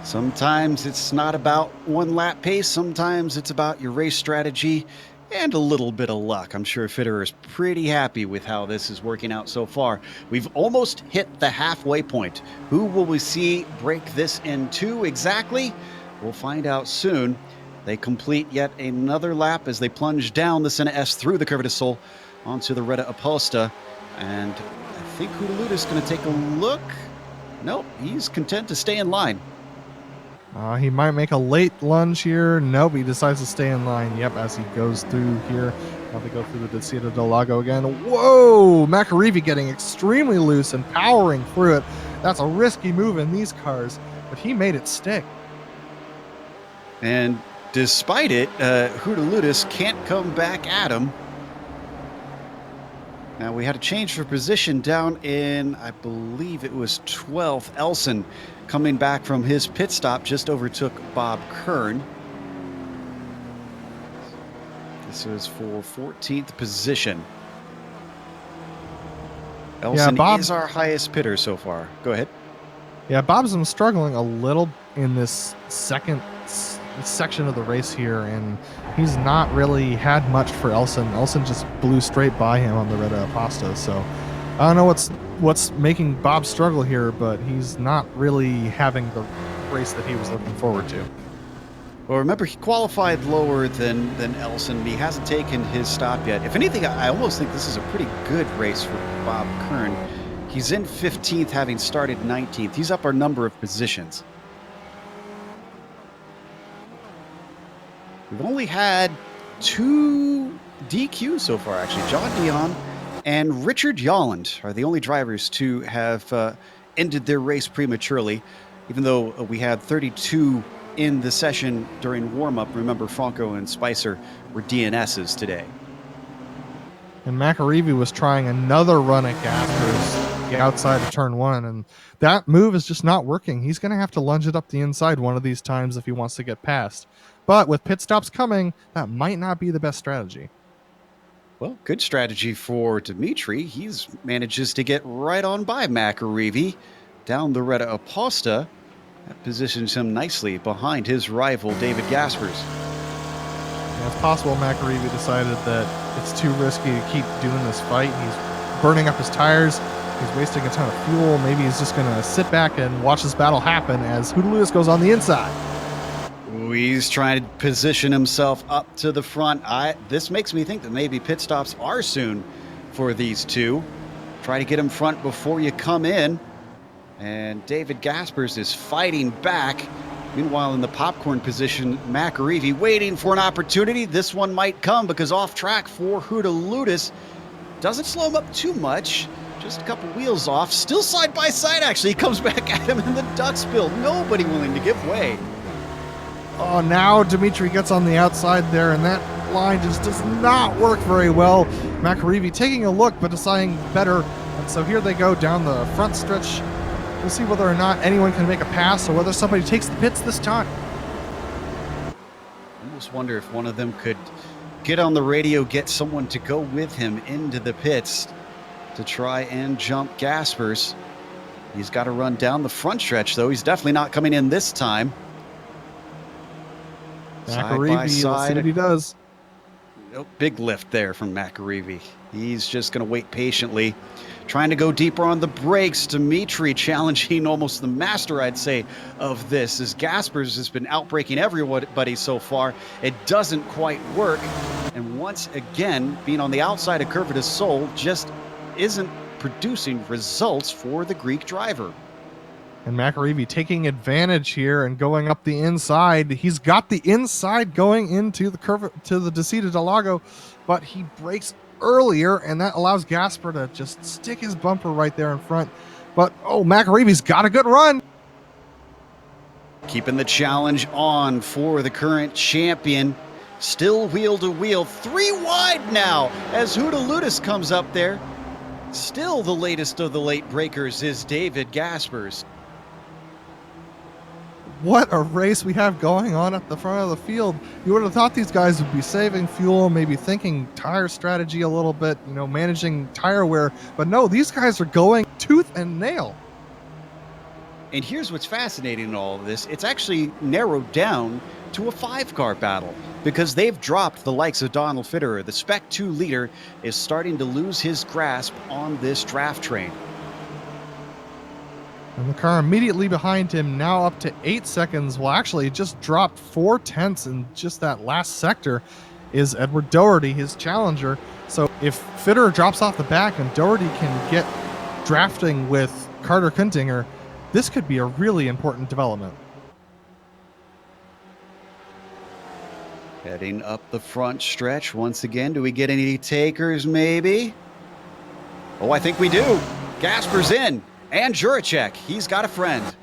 Sometimes it's not about one lap pace. Sometimes it's about your race strategy and a little bit of luck. I'm sure Fitterer is pretty happy with how this is working out so far. We've almost hit the halfway point. Who will we see break this in two exactly? We'll find out soon. They complete yet another lap as they plunge down the Senna S through the Curva del Sol onto the Retta Aposta. And I think Hudaludis is going to take a look. Nope, he's content to stay in line. He might make a late lunge here. Nope, he decides to stay in line. Yep, as he goes through here. Now they go through the Descida del Lago again. Whoa! McAreevy getting extremely loose and powering through it. That's a risky move in these cars, but he made it stick. And despite it, Hurtuludis can't come back at him. Now we had a change for position down in, I believe it was 12th. Elson coming back from his pit stop just overtook Bob Kern. This is for 14th position. Elson is our highest pitter so far. Go ahead. Yeah, Bob's been struggling a little in this second section of the race here, and he's not really had much for Elson. Elson just blew straight by him on the Red Pasta, so I don't know what's making Bob struggle here, but he's not really having the race that he was looking forward to. Well, remember, he qualified lower than Elson. He hasn't taken his stop yet. If anything, I almost think this is a pretty good race for Bob Kern. He's in 15th, having started 19th. He's up our number of positions. We've only had 2 DQs so far, actually. John Dion and Richard Yolland are the only drivers to have ended their race prematurely, even though we had 32 in the session during warm-up. Remember, Franco and Spicer were DNSs today. And McAreevy was trying another run at Gaspers outside of turn 1, and that move is just not working. He's going to have to lunge it up the inside one of these times if he wants to get past. But with pit stops coming, that might not be the best strategy. Well, good strategy for Dimitri. He manages to get right on by McAreevy down the Retta Aposta. That positions him nicely behind his rival, David Gaspers. Yeah, it's possible McAreevy decided that it's too risky to keep doing this fight. He's burning up his tires. He's wasting a ton of fuel. Maybe he's just going to sit back and watch this battle happen as Hurtuludis goes on the inside. He's trying to position himself up to the front. This makes me think that maybe pit stops are soon for these two. Try to get him front before you come in. And David Gaspers is fighting back. Meanwhile, in the popcorn position, McAreevy waiting for an opportunity. This one might come because off track for Hurtuludis. Doesn't slow him up too much. Just a couple wheels off. Still side by side, actually. He comes back at him in the duck spill. Nobody willing to give way. Oh, now Dimitri gets on the outside there, and that line just does not work very well. McAreevy taking a look, but deciding better. And so here they go down the front stretch. We'll see whether or not anyone can make a pass or whether somebody takes the pits this time. I almost wonder if one of them could get on the radio, get someone to go with him into the pits to try and jump Gaspers. He's got to run down the front stretch, though. He's definitely not coming in this time. McAreevy, let's see what he does. Nope, big lift there from McAreevy. He's just going to wait patiently, trying to go deeper on the brakes. Dimitri challenging almost the master, I'd say, of this, as Gaspers has been outbraking everybody so far. It doesn't quite work. And once again, being on the outside of Curva de Sol just isn't producing results for the Greek driver. And McAreevy taking advantage here and going up the inside. He's got the inside going into the curve to the Descida del Lago, but he brakes earlier, and that allows Gasper to just stick his bumper right there in front. But, oh, McAreevy's got a good run. Keeping the challenge on for the current champion. Still wheel to wheel. 3 wide now as Hurtuludis comes up there. Still the latest of the late breakers is David Gaspers. What a race we have going on at the front of the field. You would have thought these guys would be saving fuel, maybe thinking tire strategy a little bit, managing tire wear. But no, these guys are going tooth and nail. And here's what's fascinating in all of this. It's actually narrowed down to a 5-car battle because they've dropped the likes of Donald Fitterer. The Spec 2 leader is starting to lose his grasp on this draft train. And the car immediately behind him now up to 8 seconds. Well, actually, it just dropped 4/10 in just that last sector is Edward Doherty, his challenger. So if Fitterer drops off the back and Doherty can get drafting with Carter Kuntinger, this could be a really important development. Heading up the front stretch once again. Do we get any takers, maybe? Oh, I think we do. Gasper's in. And Juracek, he's got a friend.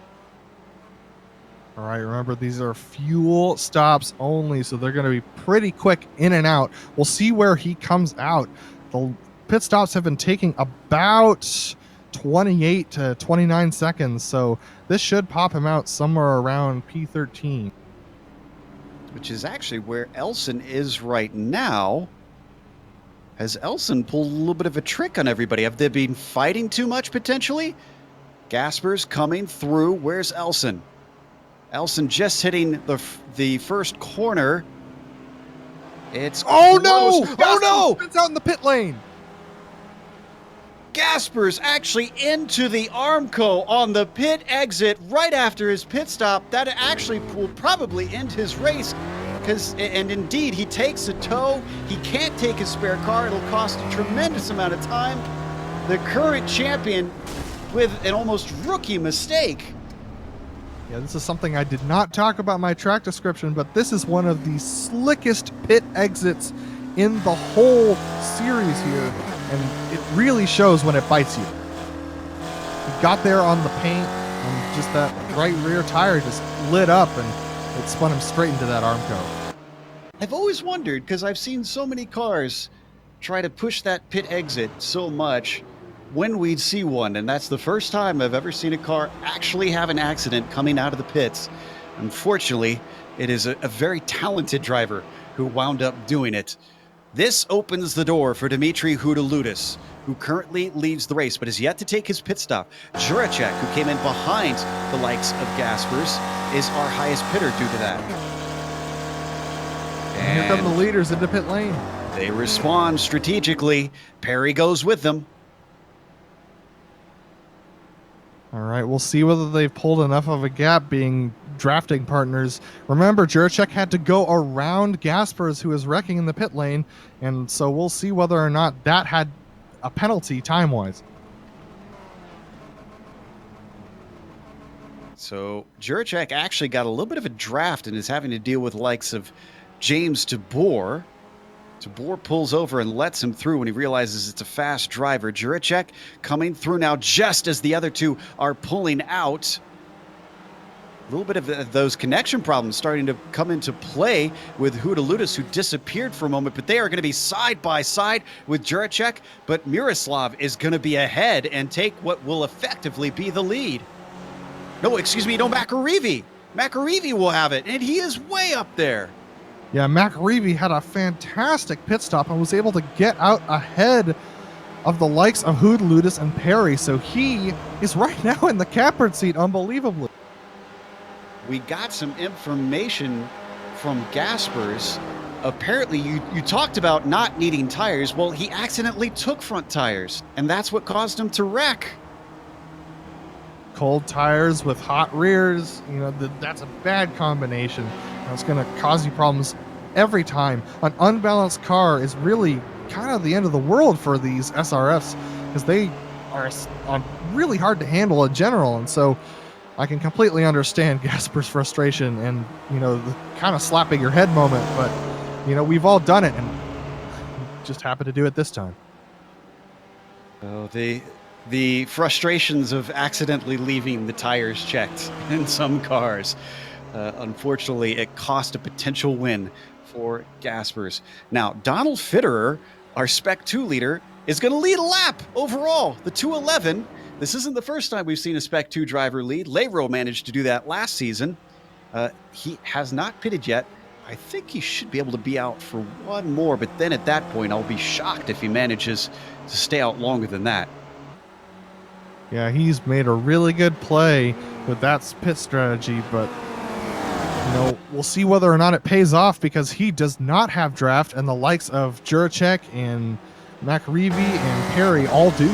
All right, remember, these are fuel stops only, so they're going to be pretty quick in and out. We'll see where he comes out. The pit stops have been taking about 28 to 29 seconds, so this should pop him out somewhere around P13. Which is actually where Elson is right now. Has Elson pulled a little bit of a trick on everybody? Have they been fighting too much, potentially? Gasper's coming through. Where's Elson? Elson just hitting the first corner. It's Oh, close. no! Oh, no! It's out in the pit lane. Gasper's actually into the Armco on the pit exit right after his pit stop. That actually will probably end his race. And indeed, he takes a tow. He can't take his spare car. It'll cost a tremendous amount of time. The current champion with an almost rookie mistake. Yeah, this is something I did not talk about in my track description, but this is one of the slickest pit exits in the whole series here, and it really shows when it bites you. He got there on the paint, and just that right rear tire just lit up, and it spun him straight into that Armco. I've always wondered, because I've seen so many cars try to push that pit exit so much, when we'd see one, and that's the first time I've ever seen a car actually have an accident coming out of the pits. Unfortunately, it is a very talented driver who wound up doing it. This opens the door for Dimitri Houdaloutis, who currently leads the race, but has yet to take his pit stop. Juracek, who came in behind the likes of Gasper's, is our highest pitter due to that. And here come the leaders into pit lane. They respond strategically. Perry goes with them. All right, we'll see whether they've pulled enough of a gap being drafting partners. Remember, Juracek had to go around Gasper's, who was wrecking in the pit lane, and so we'll see whether or not that had a penalty time-wise. So Juracek actually got a little bit of a draft and is having to deal with likes of James DeBoer. DeBoer pulls over and lets him through when he realizes it's a fast driver. Juracek coming through now just as the other two are pulling out. A little bit of those connection problems starting to come into play with Houdaloutis, who disappeared for a moment, but they are going to be side by side with Juracek. But Miroslav is going to be ahead and take what will effectively be the lead. No, excuse me, no, McAreevy. McAreevy will have it, and he is way up there. Yeah, McAreevy had a fantastic pit stop and was able to get out ahead of the likes of Houdaloutis and Perry, so he is right now in the catbird seat, unbelievably. We got some information from Gasper's. Apparently, you talked about not needing tires. Well, he accidentally took front tires, and that's what caused him to wreck. Cold tires with hot rears, you know, that's a bad combination. It's going to cause you problems every time. An unbalanced car is really kind of the end of the world for these SRFs, because they are really hard to handle in general. And so I can completely understand Gasper's frustration and, you know, the kind of slapping your head moment. But, you know, we've all done it, and just happened to do it this time. Oh, the frustrations of accidentally leaving the tires checked in some cars. Unfortunately, it cost a potential win for Gasper's. Now, Donald Fitterer, our Spec 2 leader, is going to lead a lap overall. The 211. This isn't the first time we've seen a Spec 2 driver lead. Leyro managed to do that last season. He has not pitted yet. I think he should be able to be out for one more, but then at that point, I'll be shocked if he manages to stay out longer than that. Yeah, he's made a really good play with that pit strategy, but you know, we'll see whether or not it pays off, because he does not have draft, and the likes of Juracek and McAreevy and Perry all do.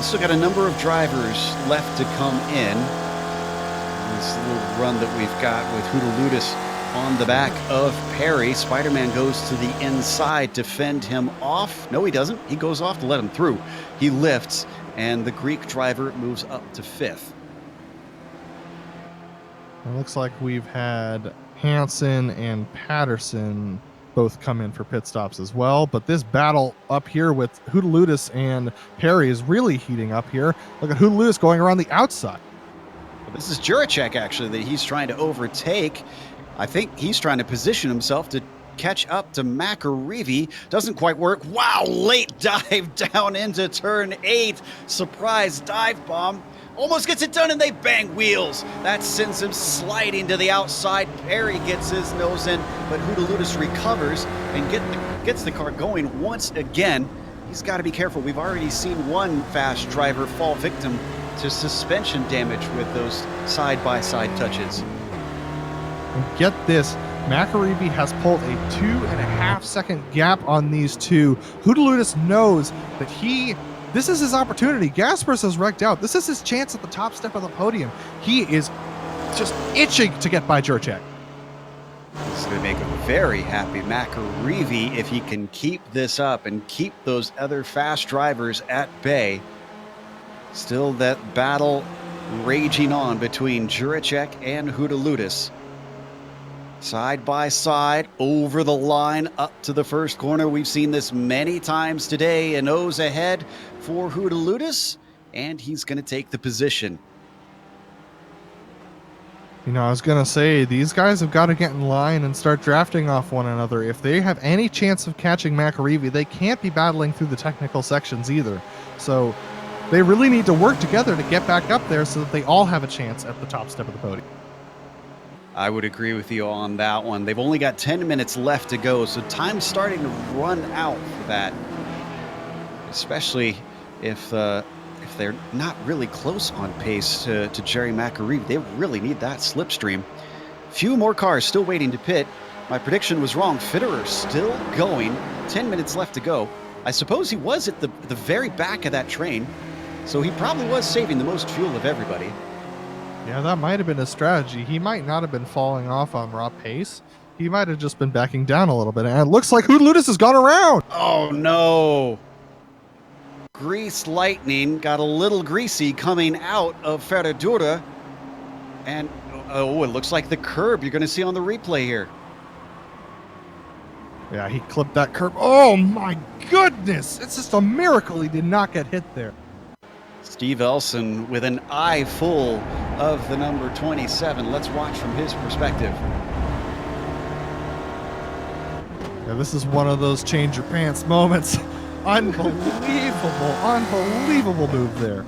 Still got a number of drivers left to come in. This little run that we've got with Houdaloutis on the back of Perry. Spider-Man goes to the inside to fend him off. No, he doesn't. He goes off to let him through. He lifts, and the Greek driver moves up to fifth. It looks like we've had Hansen and Patterson both come in for pit stops as well. But this battle up here with Hootaludis and Perry is really heating up here. Look at Hootaludis going around the outside. This is Juracek, actually, that he's trying to overtake. I think he's trying to position himself to catch up to McAreevy. Doesn't quite work. Wow, late dive down into turn 8. Surprise dive bomb. Almost gets it done, and they bang wheels. That sends him sliding to the outside. Perry gets his nose in, but Hootaludis recovers and gets the car going once again. He's got to be careful. We've already seen one fast driver fall victim to suspension damage with those side-by-side touches. And get this, McAreevy has pulled a 2.5 second gap on these two. Hootaludis knows that this is his opportunity. Gaspers has wrecked out. This is his chance at the top step of the podium. He is just itching to get by Juracek. This is going to make a very happy McAreevy if he can keep this up and keep those other fast drivers at bay. Still that battle raging on between Juracek and Hootaludis. Side by side, over the line, up to the first corner. We've seen this many times today. And O's ahead for Hootaludis, and he's going to take the position. You know, I was going to say, these guys have got to get in line and start drafting off one another. If they have any chance of catching McAreevy, they can't be battling through the technical sections either. So they really need to work together to get back up there so that they all have a chance at the top step of the podium. I would agree with you on that one. They've only got 10 minutes left to go, so time's starting to run out for that. Especially if they're not really close on pace to Jerry McAreevy. They really need that slipstream. Few more cars still waiting to pit. My prediction was wrong. Fitterer still going. 10 minutes left to go. I suppose he was at the very back of that train, so he probably was saving the most fuel of everybody. Yeah, that might have been his strategy. He might not have been falling off on raw pace. He might have just been backing down a little bit. And it looks like Hootaludis has gone around. Oh, no. Grease lightning got a little greasy coming out of Ferradura. And, oh, it looks like the curb you're going to see on the replay here. Yeah, he clipped that curb. Oh, my goodness. It's just a miracle he did not get hit there. Steve Elson with an eye full of the number 27. Let's watch from his perspective. Yeah, this is one of those change your pants moments. Unbelievable move there.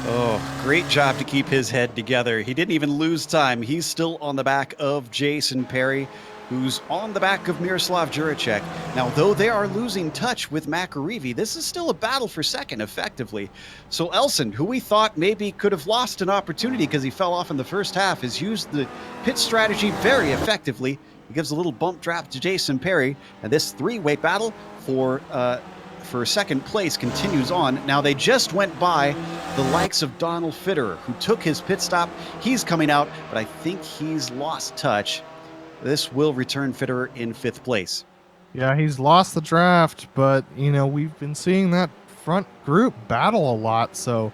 Oh, great job to keep his head together. He didn't even lose time. He's still on the back of Jason Perry, who's on the back of Miroslav Juracek. Now, though they are losing touch with McAreevy, this is still a battle for second, effectively. So Elson, who we thought maybe could have lost an opportunity because he fell off in the first half, has used the pit strategy very effectively. He gives a little bump draft to Jason Perry, and this three-way battle for second place continues on. Now, they just went by the likes of Donald Fitterer, who took his pit stop. He's coming out, but I think he's lost touch. This will return Fitterer in 5th place. Yeah, he's lost the draft, but, you know, we've been seeing that front group battle a lot, so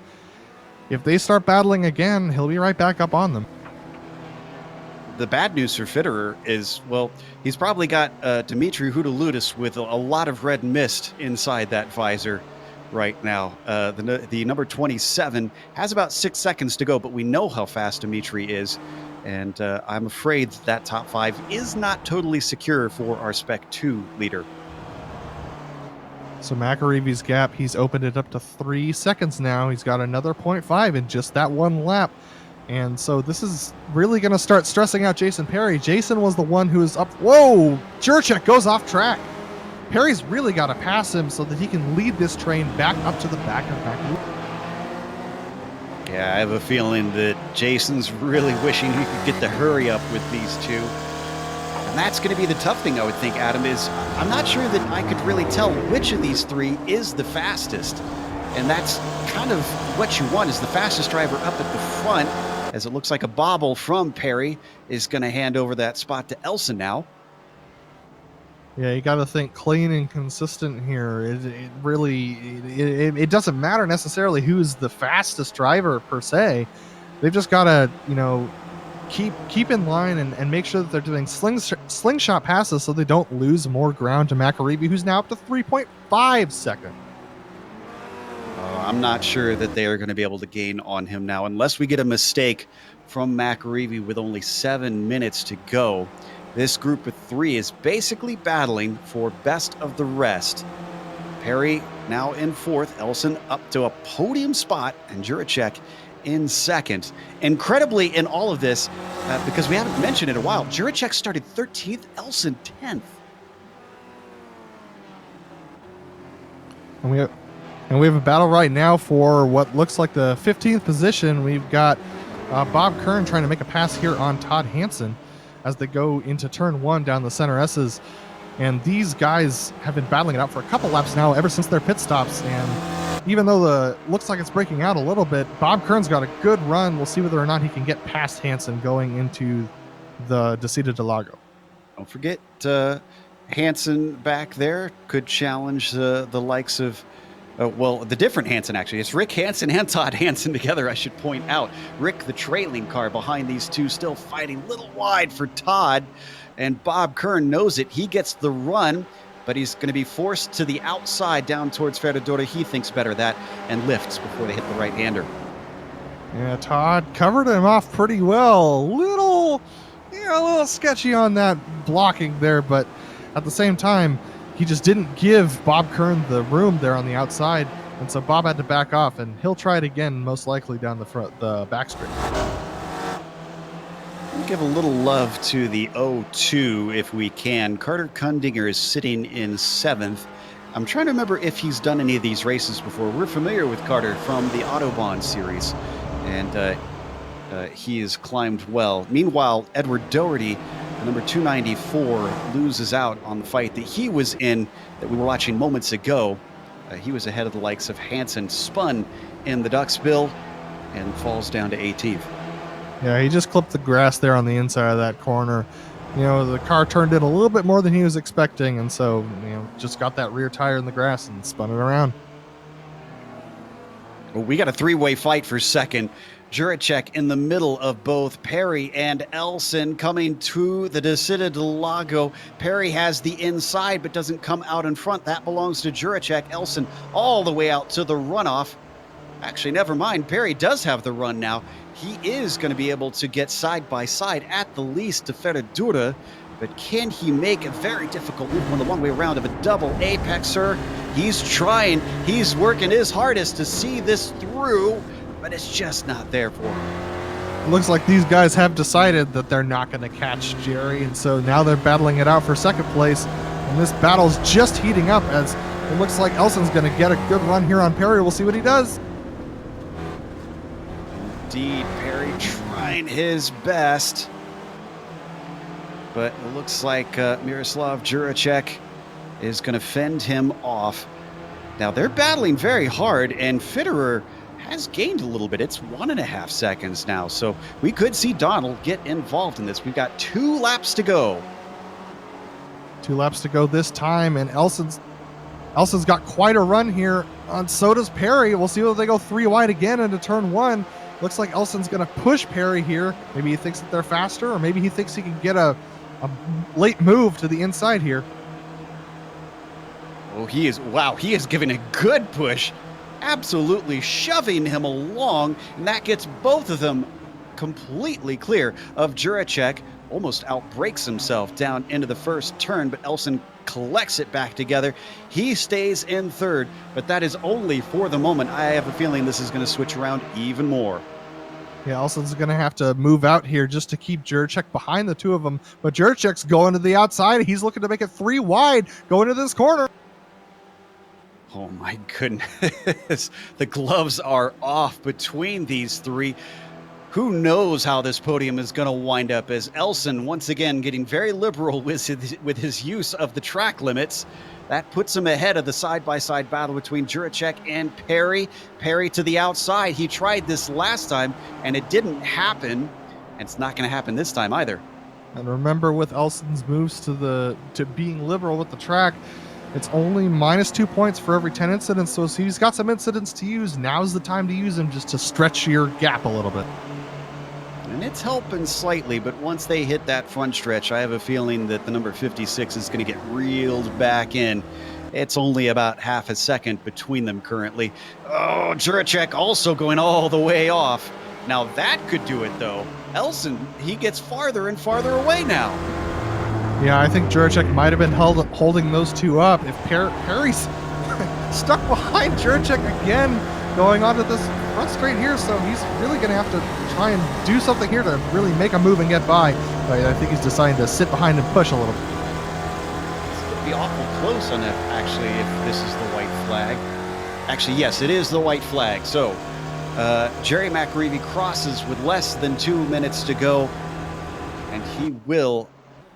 if they start battling again, he'll be right back up on them. The bad news for Fitterer is, well, he's probably got Dmitry Hootaludis with a lot of red mist inside that visor right now. The number 27 has about 6 seconds to go, but we know how fast Dmitry is. And I'm afraid that top 5 is not totally secure for our Spec 2 leader. So McAreevy's gap, he's opened it up to 3 seconds now. He's got another 0.5 in just that one lap. And so this is really going to start stressing out Jason Perry. Jason was the one who is up. Whoa! Juracek goes off track. Perry's really got to pass him so that he can lead this train back up to the back of McAreevy. Yeah, I have a feeling that Jason's really wishing he could get the hurry up with these two. And that's going to be the tough thing, I would think, Adam, is I'm not sure that I could really tell which of these three is the fastest. And that's kind of what you want, is the fastest driver up at the front, as it looks like a bobble from Perry is going to hand over that spot to Elson now. Yeah, you got to think clean and consistent here. It really doesn't matter necessarily who's the fastest driver per se. They've just got to, keep in line and make sure that they're doing slingshot passes so they don't lose more ground to McAreevy, who's now up to 3.5 seconds. I'm not sure that they are going to be able to gain on him now unless we get a mistake from McAreevy with only 7 minutes to go. This group of three is basically battling for best of the rest. Perry now in fourth, Elson up to a podium spot, and Juracek in second. Incredibly, in all of this, because we haven't mentioned it in a while, Juracek started 13th, Elson 10th. And we have a battle right now for what looks like the 15th position. We've got Bob Kern trying to make a pass here on Todd Hansen as they go into turn one down the center S's. And these guys have been battling it out for a couple laps now ever since their pit stops. And even though looks like it's breaking out a little bit, Bob Kern's got a good run. We'll see whether or not he can get past Hansen going into the Descida del Lago. Don't forget Hansen back there could challenge the likes of the different Hansen, actually. It's Rick Hansen and Todd Hansen together, I should point out. Rick, the trailing car behind these two, still fighting a little wide for Todd. And Bob Kern knows it. He gets the run, but he's going to be forced to the outside down towards Ferradura. He thinks better of that and lifts before they hit the right-hander. Yeah, Todd covered him off pretty well. A little sketchy on that blocking there, but at the same time, he just didn't give Bob Kern the room there on the outside, and so Bob had to back off, and he'll try it again, most likely down the back straight. We'll give a little love to the 0-2 if we can. Carter Kundinger is sitting in 7th. I'm trying to remember if he's done any of these races before. We're familiar with Carter from the Autobahn series, and he has climbed well. Meanwhile, Edward Doherty, number 294, loses out on the fight that he was in that we were watching moments ago. He was ahead of the likes of Hansen, spun in the Ducksbill, and falls down to 18th. Yeah, he just clipped the grass there on the inside of that corner. The car turned in a little bit more than he was expecting, and so, just got that rear tire in the grass and spun it around. Well, we got a three-way fight for second. Juracek in the middle of both Perry and Elson coming to the Descida del Lago. Perry has the inside but doesn't come out in front. That belongs to Juracek. Elson all the way out to the runoff. Actually, never mind. Perry does have the run now. He is going to be able to get side by side at the least to Ferradura, but can he make a very difficult move on the one-way round of a double apexer? He's trying. He's working his hardest to see this through, but it's just not there for him. It looks like these guys have decided that they're not going to catch Jerry, and so now they're battling it out for second place, and this battle's just heating up as it looks like Elson's going to get a good run here on Perry. We'll see what he does. Indeed, Perry trying his best, but it looks like Miroslav Juracek is going to fend him off. Now, they're battling very hard, and Fitterer has gained a little bit. It's 1.5 seconds now, so we could see Donald get involved in this. We've got 2 laps to go. 2 laps to go this time, and Elson's got quite a run here, and so does Perry. We'll see whether they go 3 wide again into turn 1. Looks like Elson's going to push Perry here. Maybe he thinks that they're faster, or maybe he thinks he can get a late move to the inside here. Oh, he is giving a good push. Absolutely shoving him along, and that gets both of them completely clear of Juracek. Almost outbreaks himself down into the first turn, but Elson collects it back together. He stays in third, but that is only for the moment. I have a feeling this is going to switch around even more. Yeah, Elson's going to have to move out here just to keep Juracek behind the two of them, but Juracek's going to the outside. He's looking to make it 3 wide going to this corner. Oh my goodness. The gloves are off between these three. Who knows how this podium is going to wind up, as Elson once again getting very liberal with his use of the track limits. That puts him ahead of the side-by-side battle between Juracek and Perry. Perry to the outside. He tried this last time, and it didn't happen, and it's not going to happen this time either. And remember, with Elson's moves to being liberal with the track, it's only -2 points for every 10 incidents, so if he's got some incidents to use, now's the time to use them just to stretch your gap a little bit. And it's helping slightly, but once they hit that front stretch, I have a feeling that the number 56 is going to get reeled back in. It's only about half a second between them currently. Oh, Juracek also going all the way off. Now that could do it, though. Elson, he gets farther and farther away now. Yeah, I think Juracek might have been holding those two up. If Perry's stuck behind Juracek again, going onto this front straight here, so he's really going to have to try and do something here to really make a move and get by. But I think he's deciding to sit behind and push a little bit. It's going to be awful close on that, actually, if this is the white flag. Actually, yes, it is the white flag. So Jerry McAreevy crosses with less than 2 minutes to go, and he will,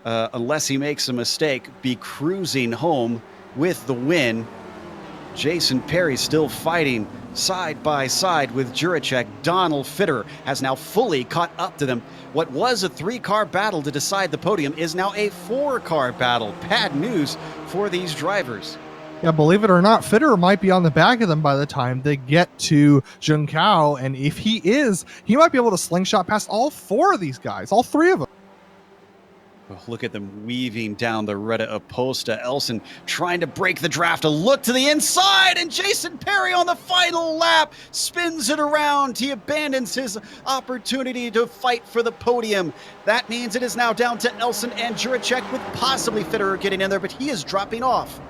unless he makes a mistake, be cruising home with the win. Jason Perry still fighting side by side with Juracek. Donald Fitterer has now fully caught up to them. What was a 3-car battle to decide the podium is now a 4-car battle. Bad news for these drivers. Yeah, believe it or not, Fitterer might be on the back of them by the time they get to Junkao, and if he is, he might be able to slingshot past all 4 of these guys, all 3 of them. Look at them weaving down the Retta Oposta. Elson trying to break the draft, a look to the inside, and Jason Perry on the final lap spins it around. He abandons his opportunity to fight for the podium. That means it is now down to Elson and Juracek, with possibly Fitterer getting in there, but he is dropping off.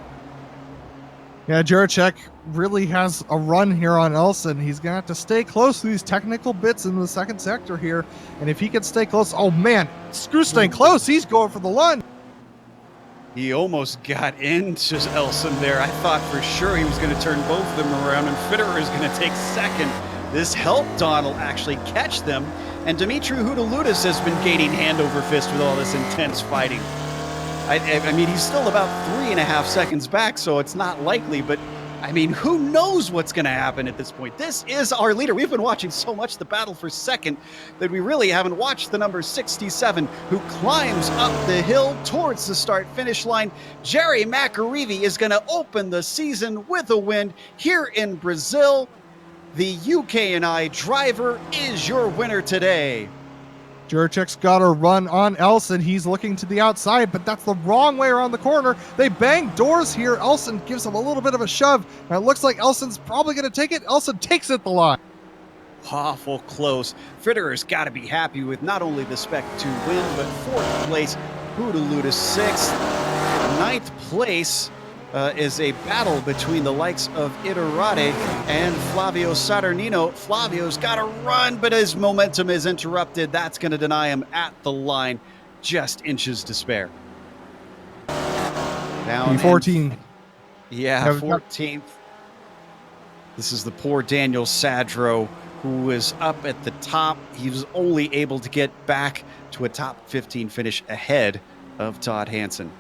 Yeah, Juracek really has a run here on Elson. He's going to have to stay close to these technical bits in the second sector here. And if he can stay close, oh man, screw staying close. He's going for the lunge. He almost got into Elson there. I thought for sure he was going to turn both of them around, and Fitterer is going to take second. This helped Donald actually catch them. And Dimitri Houdaloutas has been gaining hand over fist with all this intense fighting. I mean, he's still about 3.5 seconds back, so it's not likely, but I mean, who knows what's going to happen at this point? This is our leader. We've been watching so much the battle for second that we really haven't watched the number 67, who climbs up the hill towards the start-finish line. Jerry McAreevy is going to open the season with a win here in Brazil. The UKNI driver is your winner today. Juracek's got a run on Elson. He's looking to the outside, but that's the wrong way around the corner. They bang doors here. Elson gives him a little bit of a shove. And it looks like Elson's probably going to take it. Elson takes it the line. Awful close. Fitterer's got to be happy with not only the Spec 2 win, but 4th place. Houdaloutas 6th. 9th place is a battle between the likes of Iturrate and Flavio Saturnino. Flavio's got a run, but his momentum is interrupted. That's going to deny him at the line. Just inches to spare. Down 14. Yeah, 14th. This is the poor Daniel Sadro, who is up at the top. He was only able to get back to a top 15 finish ahead of Todd Hansen.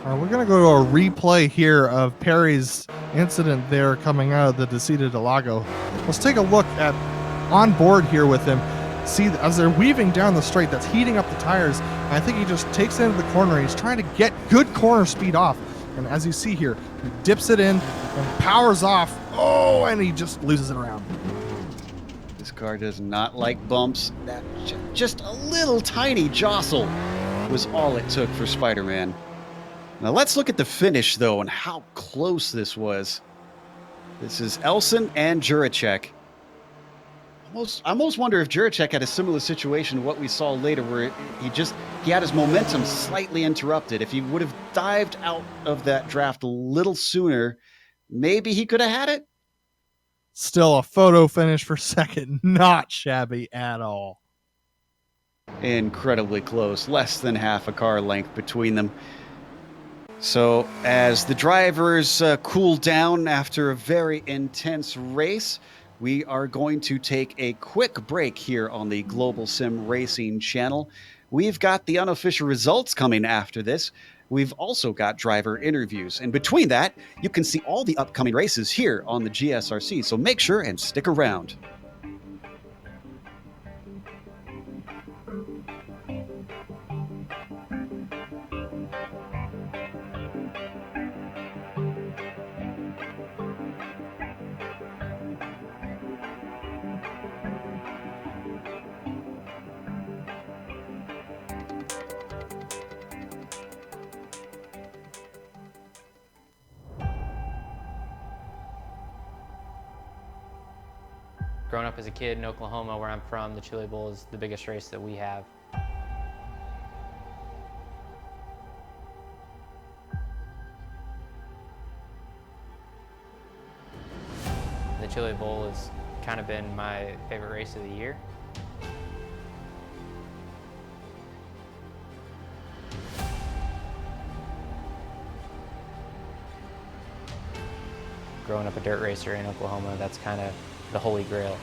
We're going to go to a replay here of Perry's incident there coming out of the Descida del Lago. Let's take a look at on board here with him. See, as they're weaving down the straight, that's heating up the tires. And I think he just takes it into the corner. He's trying to get good corner speed off. And as you see here, he dips it in and powers off. Oh, and he just loses it around. This car does not like bumps. That just a little tiny jostle was all it took for Spider-Man. Now let's look at the finish, though, and how close this was. This is Elson and Juracek. I almost wonder if Juracek had a similar situation to what we saw later, where he had his momentum slightly interrupted. If he would have dived out of that draft a little sooner, maybe he could have had it. Still a photo finish for second. Not shabby at all. Incredibly close. Less than half a car length between them. So as the drivers cool down after a very intense race, we are going to take a quick break here on the Global Sim Racing Channel. We've got the unofficial results coming after this. We've also got driver interviews. And between that, you can see all the upcoming races here on the GSRC. So make sure and stick around. Growing up as a kid in Oklahoma, where I'm from, the Chili Bowl is the biggest race that we have. The Chili Bowl has kind of been my favorite race of the year. Growing up a dirt racer in Oklahoma, that's kind of the holy grail.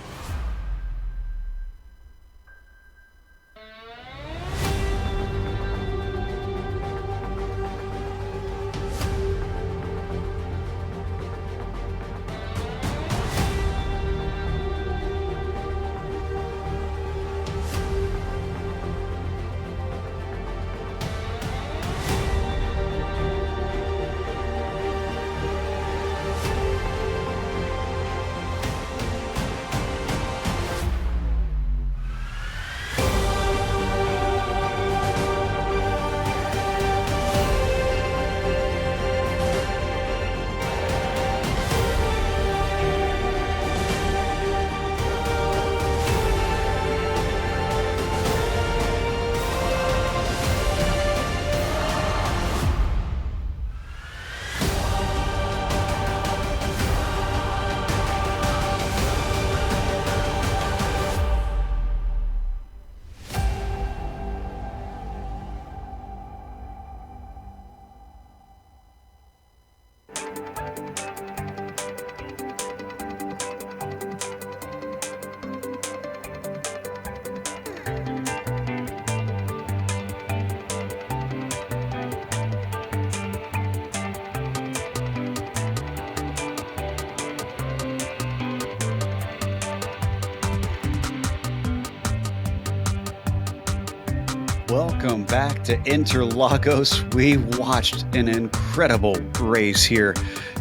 Welcome back to Interlagos. We watched an incredible race here.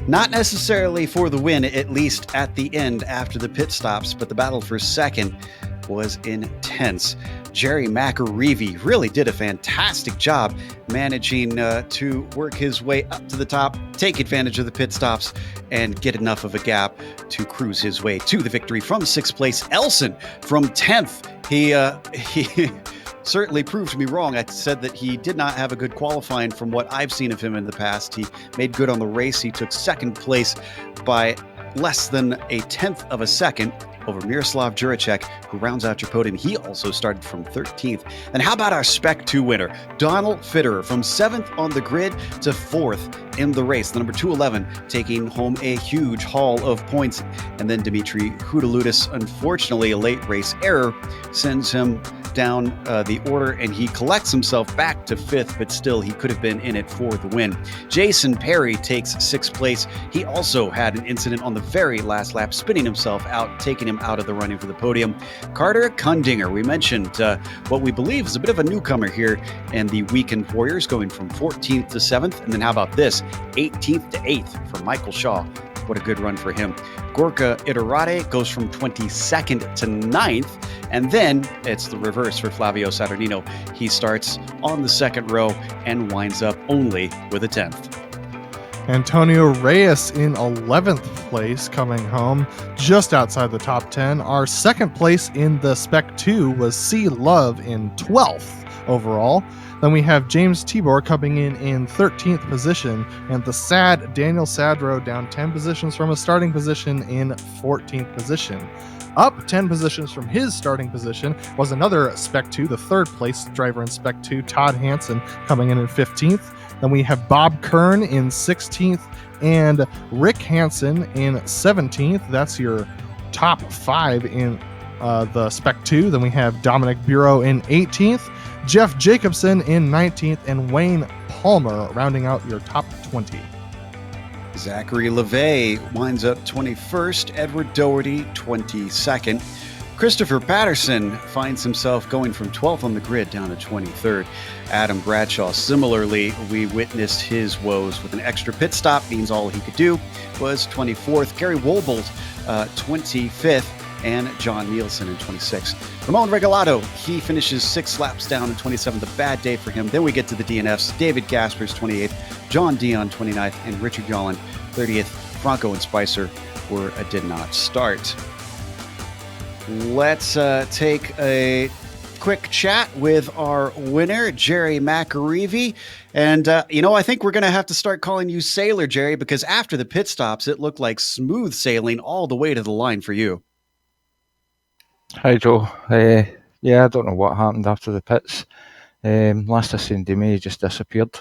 Not necessarily for the win, at least at the end after the pit stops, but the battle for second was intense. Jerry McAreevy really did a fantastic job managing to work his way up to the top, take advantage of the pit stops, and get enough of a gap to cruise his way to the victory from 6th place. Elson from 10th. He certainly proved me wrong. I said that he did not have a good qualifying from what I've seen of him in the past. He made good on the race. He took 2nd place by less than a 1/10 of a second over Miroslav Juracek, who rounds out your podium. He also started from 13th. And how about our Spec 2 winner, Donald Fitterer, from 7th on the grid to 4th in the race. The number 211 taking home a huge haul of points. And then Dimitri Hudaludis, unfortunately, a late race error sends him down the order, and he collects himself back to 5th, but still he could have been in it for the win. Jason Perry takes 6th place. He also had an incident on the very last lap, spinning himself out, taking him out of the running for the podium. Carter Kundinger, we mentioned what we believe is a bit of a newcomer here in the Weekend Warriors, going from 14th to 7th. And then how about this? 18th to 8th for Michael Shaw. What a good run for him. Gorka Iterate goes from 22nd to 9th. And then it's the reverse for Flavio Saturnino. He starts on the 2nd row and winds up only with a 10th. Antonio Reyes in 11th place, coming home just outside the top 10. Our 2nd place in the Spec 2 was C. Love in 12th overall. Then we have James Tibor coming in 13th position, and the sad Daniel Sadro down 10 positions from a starting position in 14th position. Up 10 positions from his starting position was another Spec 2, the 3rd place driver in Spec 2, Todd Hansen, coming in 15th. Then we have Bob Kern in 16th and Rick Hansen in 17th. That's your top 5 in the Spec 2. Then we have Dominic Bureau in 18th, Jeff Jacobson in 19th, and Wayne Palmer rounding out your top 20. Zachary LeVay winds up 21st, Edward Doherty 22nd. Christopher Patterson finds himself going from 12th on the grid down to 23rd. Adam Bradshaw, similarly, we witnessed his woes with an extra pit stop, means all he could do was 24th. Gary Wolbold, 25th, and John Nielsen in 26th. Ramon Regalado, he finishes 6 laps down in 27th, a bad day for him. Then we get to the DNFs. David Gaspers, 28th, John Dion, 29th, and Richard Yolland, 30th. Franco and Spicer did not start. Let's take a quick chat with our winner, Jerry McAreevy. And, I think we're going to have to start calling you Sailor, Jerry, because after the pit stops, it looked like smooth sailing all the way to the line for you. Hi, Joe. Yeah, I don't know what happened after the pits. Last I seen Demi, he just disappeared.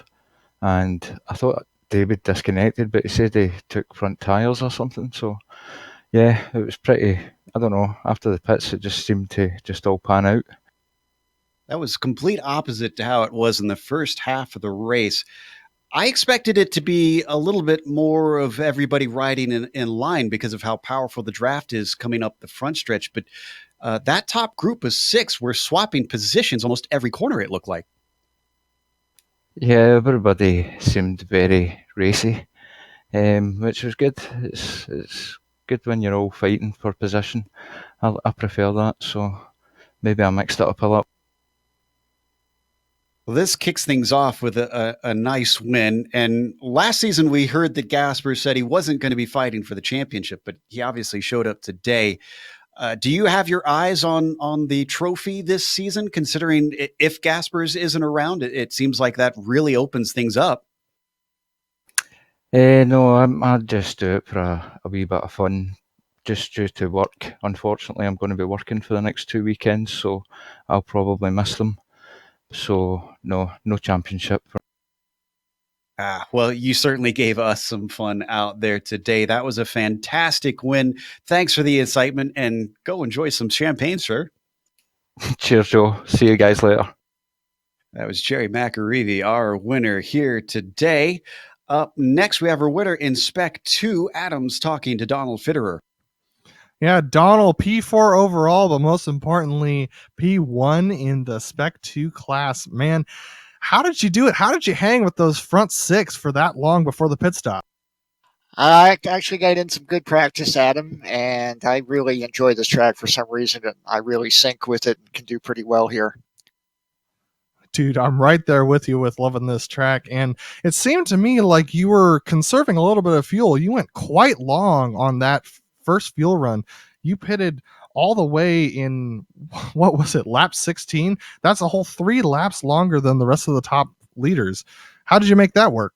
And I thought David disconnected, but he said he took front tyres or something. So, yeah, it was pretty, I don't know, after the pits, it just seemed to just all pan out. That was complete opposite to how it was in the first half of the race. I expected it to be a little bit more of everybody riding in line because of how powerful the draft is coming up the front stretch. But that top group of 6 were swapping positions almost every corner, it looked like. Yeah, everybody seemed very racy, which was good. It's good when you're all fighting for position. I prefer that, so maybe I mixed it up a lot. Well, this kicks things off with a nice win. And last season, we heard that Gasper said he wasn't going to be fighting for the championship, but he obviously showed up today. Do you have your eyes on the trophy this season, considering if Gaspers isn't around, it seems like that really opens things up? No, I'll just do it for a wee bit of fun, just due to work. Unfortunately, I'm going to be working for the next 2 weekends, so I'll probably miss them. So, no championship. Well, you certainly gave us some fun out there today. That was a fantastic win. Thanks for the excitement, and go enjoy some champagne, sir. Cheers, Joe. See you guys later. That was Jerry McAreevy, our winner here today. Up next, we have our winner in Spec 2, Adams, talking to Donald Fitterer. Yeah, Donald, P4 overall, but most importantly, P1 in the Spec 2 class. Man, how did you do it? How did you hang with those front 6 for that long before the pit stop? I actually got in some good practice, Adam, and I really enjoy this track for some reason. I really sync with it and can do pretty well here. Dude, I'm right there with you with loving this track. And it seemed to me like you were conserving a little bit of fuel. You went quite long on that first fuel run. You pitted all the way in, what was it, lap 16? That's a whole 3 laps longer than the rest of the top leaders. How did you make that work?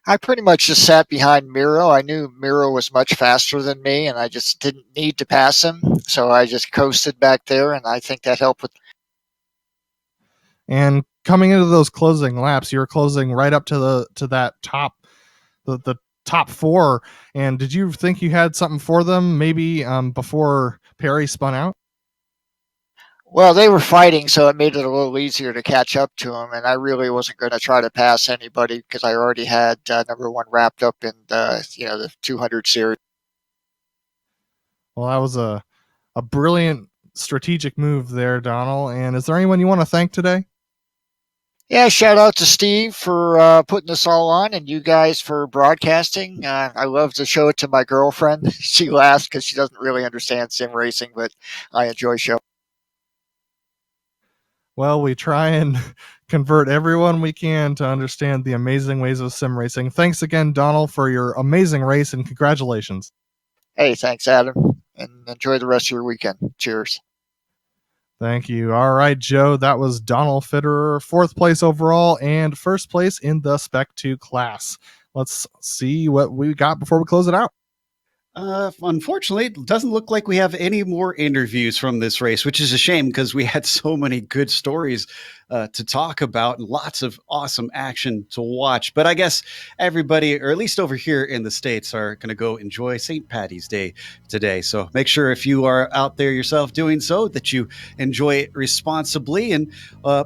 I pretty much just sat behind Miro. I knew Miro was much faster than me, and I just didn't need to pass him. So I just coasted back there, and I think that helped with. And coming into those closing laps, you're closing right up to that top, the top 4. And did you think you had something for them maybe before Perry spun out? Well, they were fighting, so it made it a little easier to catch up to them. And I really wasn't going to try to pass anybody because I already had number 1 wrapped up in the 200 series. Well, that was a brilliant strategic move there, Donald. And is there anyone you want to thank today? Yeah, shout out to Steve for putting this all on, and you guys for broadcasting. I love to show it to my girlfriend. She laughs because she doesn't really understand sim racing, but I enjoy showing. Well, we try and convert everyone we can to understand the amazing ways of sim racing. Thanks again, Donald, for your amazing race, and congratulations. Hey, thanks, Adam, and enjoy the rest of your weekend. Cheers. Thank you. All right, Joe, that was Donald Fitterer, 4th place overall and 1st place in the Spec 2 class. Let's see what we got before we close it out. Unfortunately, it doesn't look like we have any more interviews from this race, which is a shame because we had so many good stories to talk about and lots of awesome action to watch. But I guess everybody, or at least over here in the States, are going to go enjoy St. Paddy's Day today. So make sure if you are out there yourself doing so that you enjoy it responsibly. And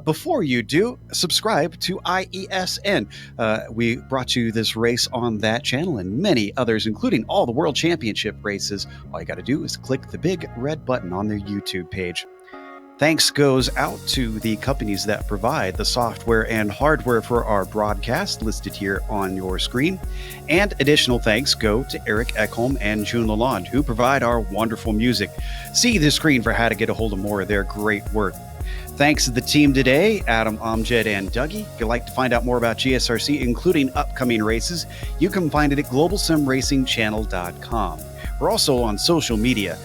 before you do, subscribe to IESN. We brought you this race on that channel and many others, including all the World Championship races. All you got to do is click the big red button on their YouTube page. Thanks goes out to the companies that provide the software and hardware for our broadcast listed here on your screen. And additional thanks go to Eric Ekholm and June Lalonde, who provide our wonderful music. See the screen for how to get a hold of more of their great work. Thanks to the team today, Adam, Amjad, and Dougie. If you'd like to find out more about GSRC, including upcoming races, you can find it at globalsimracingchannel.com. We're also on social media.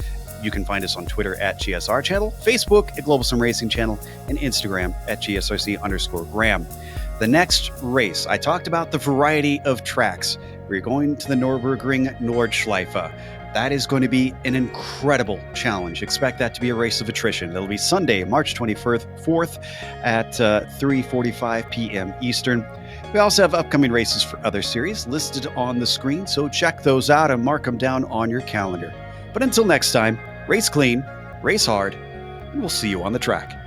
You can find us on Twitter at GSR Channel, Facebook at Global SimRacing Channel, and Instagram at GSRC_Graham. The next race, I talked about the variety of tracks. We're going to the Nürburgring Nordschleife. That is going to be an incredible challenge. Expect that to be a race of attrition. It'll be Sunday, March 24th at 3:45 p.m. Eastern. We also have upcoming races for other series listed on the screen, so check those out and mark them down on your calendar. But until next time, race clean, race hard, and we'll see you on the track.